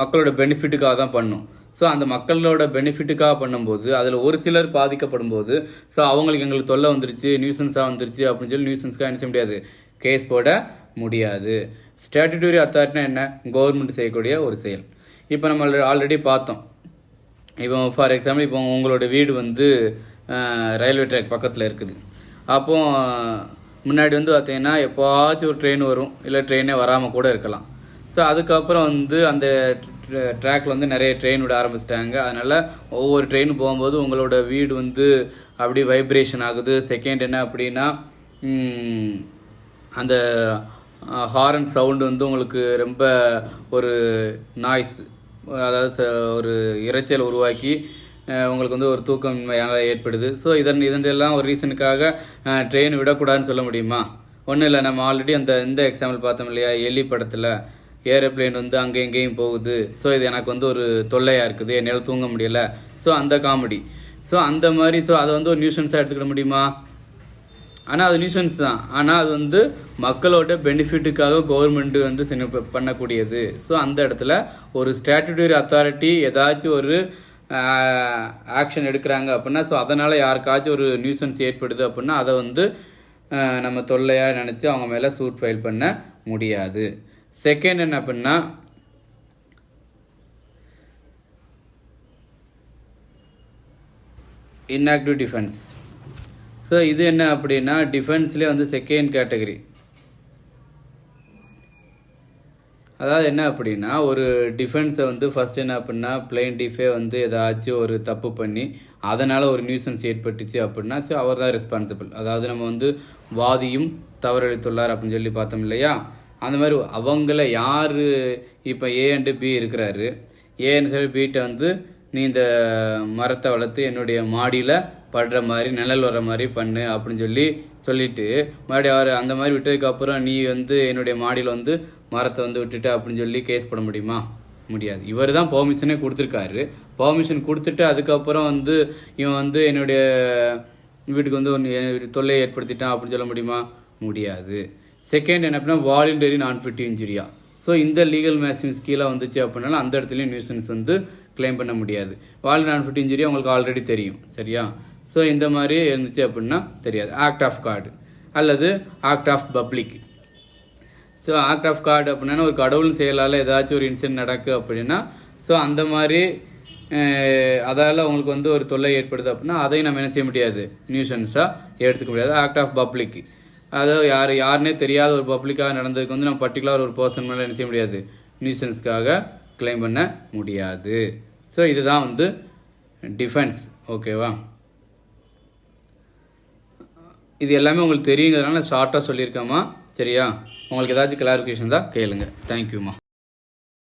மக்களோட பெனிஃபிட்டுக்காக தான் பண்ணும். ஸோ அந்த மக்களோட பெனிஃபிட்டுக்காக பண்ணும்போது அதில் ஒரு சிலர் பாதிக்கப்படும் போது ஸோ அவங்களுக்கு எங்களுக்கு தொல்லை வந்துருச்சு, நியூசன்ஸாக வந்துருச்சு அப்படின்னு சொல்லி நியூசன்ஸ்க்காக என்ன செய்ய முடியாது, கேஸ் போட முடியாது. ஸ்டாட்யூட்டரி அத்தாரிட்டினா என்ன, கவர்மெண்ட் செய்யக்கூடிய ஒரு செயல். இப்போ நம்ம ஆல்ரெடி பார்த்தோம். இப்போ ஃபார் எக்ஸாம்பிள் இப்போ உங்களோட வீடு வந்து ரயில்வே ட்ராக் பக்கத்தில் இருக்குது. அப்போது முன்னாடி வந்து பார்த்தீங்கன்னா எப்போவாச்சும் ஒரு ட்ரெயின் வரும், இல்லை ட்ரெயினே வராமல் கூட இருக்கலாம். ஸோ அதுக்கப்புறம் வந்து அந்த ட்ராக்ல வந்து நிறைய ட்ரெயின் விட ஆரம்பிச்சிட்டாங்க. அதனால் ஒவ்வொரு ட்ரெயின் போகும்போது உங்களோட வீடு வந்து அப்படி வைப்ரேஷன் ஆகுது. செகண்ட் என்ன அப்படின்னா அந்த ஹாரன் சவுண்டு வந்து உங்களுக்கு ரொம்ப ஒரு நாய்ஸ், அதாவது ஒரு இரைச்சல் உருவாக்கி உங்களுக்கு வந்து ஒரு தூக்கமின்மை ஏற்படுது. ஸோ இதெல்லாம் ஒரு ரீசனுக்காக ட்ரெயின் விடக்கூடாதுன்னு சொல்ல முடியுமா? ஒன்றும் இல்லை, நம்ம ஆல்ரெடி இந்த எக்ஸாம்பிள் பார்த்தோம் இல்லையா, எலி படத்தில் ஏரோப்ளேன் வந்து அங்கே எங்கேயும் போகுது. ஸோ இது எனக்கு வந்து ஒரு தொல்லையாக இருக்குது, என்னால் தூங்க முடியல. ஸோ அந்த காமெடி, ஸோ அந்த மாதிரி ஸோ அதை வந்து ஒரு நியூசன்ஸாக எடுத்துக்கிட முடியுமா? ஆனால் அது நியூசன்ஸ் தான். ஆனால் அது வந்து மக்களோட பெனிஃபிட்டுக்காக கவர்மெண்ட் வந்து பண்ணக்கூடியது. ஸோ அந்த இடத்துல ஒரு ஸ்டாட்யூட்டரி அத்தாரிட்டி ஏதாச்சும் ஒரு ஆக்ஷன் எடுக்கிறாங்க அப்படின்னா ஸோ அதனால் யாருக்காச்சும் ஒரு நியூசன்ஸ் ஏற்படுது அப்படின்னா அதை வந்து நம்ம தொல்லையாக நினச்சி அவங்க மேலே சூட் ஃபைல் பண்ண முடியாது. செகண்ட் என்ன அப்படின்னா இன்ஆக்டிவ் டிஃபென்ஸ். ஸோ இது என்ன அப்படின்னா டிஃபென்ஸ்லேயே வந்து செகண்ட் கேட்டகரி. அதாவது என்ன அப்படின்னா ஒரு டிஃபென்ஸை வந்து ஃபர்ஸ்ட் என்ன அப்படின்னா பிளைன்டிஃபே வந்து ஏதாச்சும் ஒரு தப்பு பண்ணி அதனால் ஒரு நியூசன்ஸ் ஏற்பட்டுச்சு அப்படின்னா ஸோ அவர் தான் ரெஸ்பான்சிபிள். அதாவது நம்ம வந்து வாதியும் தவறளித்துள்ளார் அப்படின்னு சொல்லி பார்த்தோம் இல்லையா, அந்த மாதிரி அவங்கள யார் இப்போ ஏ அண்டு பி இருக்கிறாரு, ஏன்னு சொல்லி பிகிட்ட வந்து நீ இந்த மரத்தை வளர்த்து என்னுடைய மாடியில் படுற மாதிரி நிழல் வர மாதிரி பண்ணு அப்படின்னு சொல்லிட்டு மறுபடியும் அவர் அந்த மாதிரி விட்டதுக்கப்புறம் நீ வந்து என்னுடைய மாடியில் வந்து மரத்தை வந்து விட்டுட்டு அப்படின்னு சொல்லி கேஸ் போட முடியுமா? முடியாது. இவர் தான் பெர்மிஷனே கொடுத்துருக்காரு. பெர்மிஷன் கொடுத்துட்டு அதுக்கப்புறம் வந்து இவன் வந்து என்னுடைய வீட்டுக்கு வந்து ஒன்று தொல்லையை ஏற்படுத்திட்டான் அப்படின்னு சொல்ல முடியுமா? முடியாது. செகண்ட் என்ன அப்படின்னா வாலண்டரி நான்ஃபிட் இன்ஜுரியா. ஸோ இந்த லீகல் மேக்ஸிம்ஸ் கீழே வந்துச்சு அப்படின்னாலும் அந்த இடத்துலையும் நியூசன்ஸ் வந்து கிளைம் பண்ண முடியாது. வாலண்டரி நான்ஃபிட் இன்ஜுரியா உங்களுக்கு ஆல்ரெடி தெரியும், சரியா? ஸோ இந்த மாதிரி இருந்துச்சு அப்படின்னா தெரியாது. ஆக்ட் ஆஃப் கார்டு அல்லது act of public. So act of God அப்படின்னா ஒரு கடவுள் செயலால் ஏதாச்சும் ஒரு இன்சிடென்ட் நடக்கு அப்படின்னா ஸோ அந்த மாதிரி அதால் உங்களுக்கு வந்து ஒரு தொல்லை ஏற்படுது அப்படின்னா அதையும் நம்ம என்ன செய்ய முடியாது, நியூசன்ஸாக எடுத்துக்க முடியாது. ஆக்ட் ஆஃப் பப்ளிக், அதாவது யாருன்னே தெரியாத ஒரு பப்ளிக்காக நடந்ததுக்கு வந்து நம்ம பர்டிகுலர் ஒரு பர்சன் மேலே என்ன செய்ய முடியாது, நியூசன்ஸ்க்காக கிளைம் பண்ண முடியாது. ஸோ இதுதான் வந்து டிஃபென்ஸ். ஓகேவா? இது எல்லாமே உங்களுக்கு தெரியுங்கிறதுனால ஷார்ட்டாக சொல்லியிருக்கேம்மா, சரியா? உங்களுக்கு ஏதாச்சும் கிளாரிஃபிகேஷன் தான் கேளுங்க. தேங்க்யூம்மா.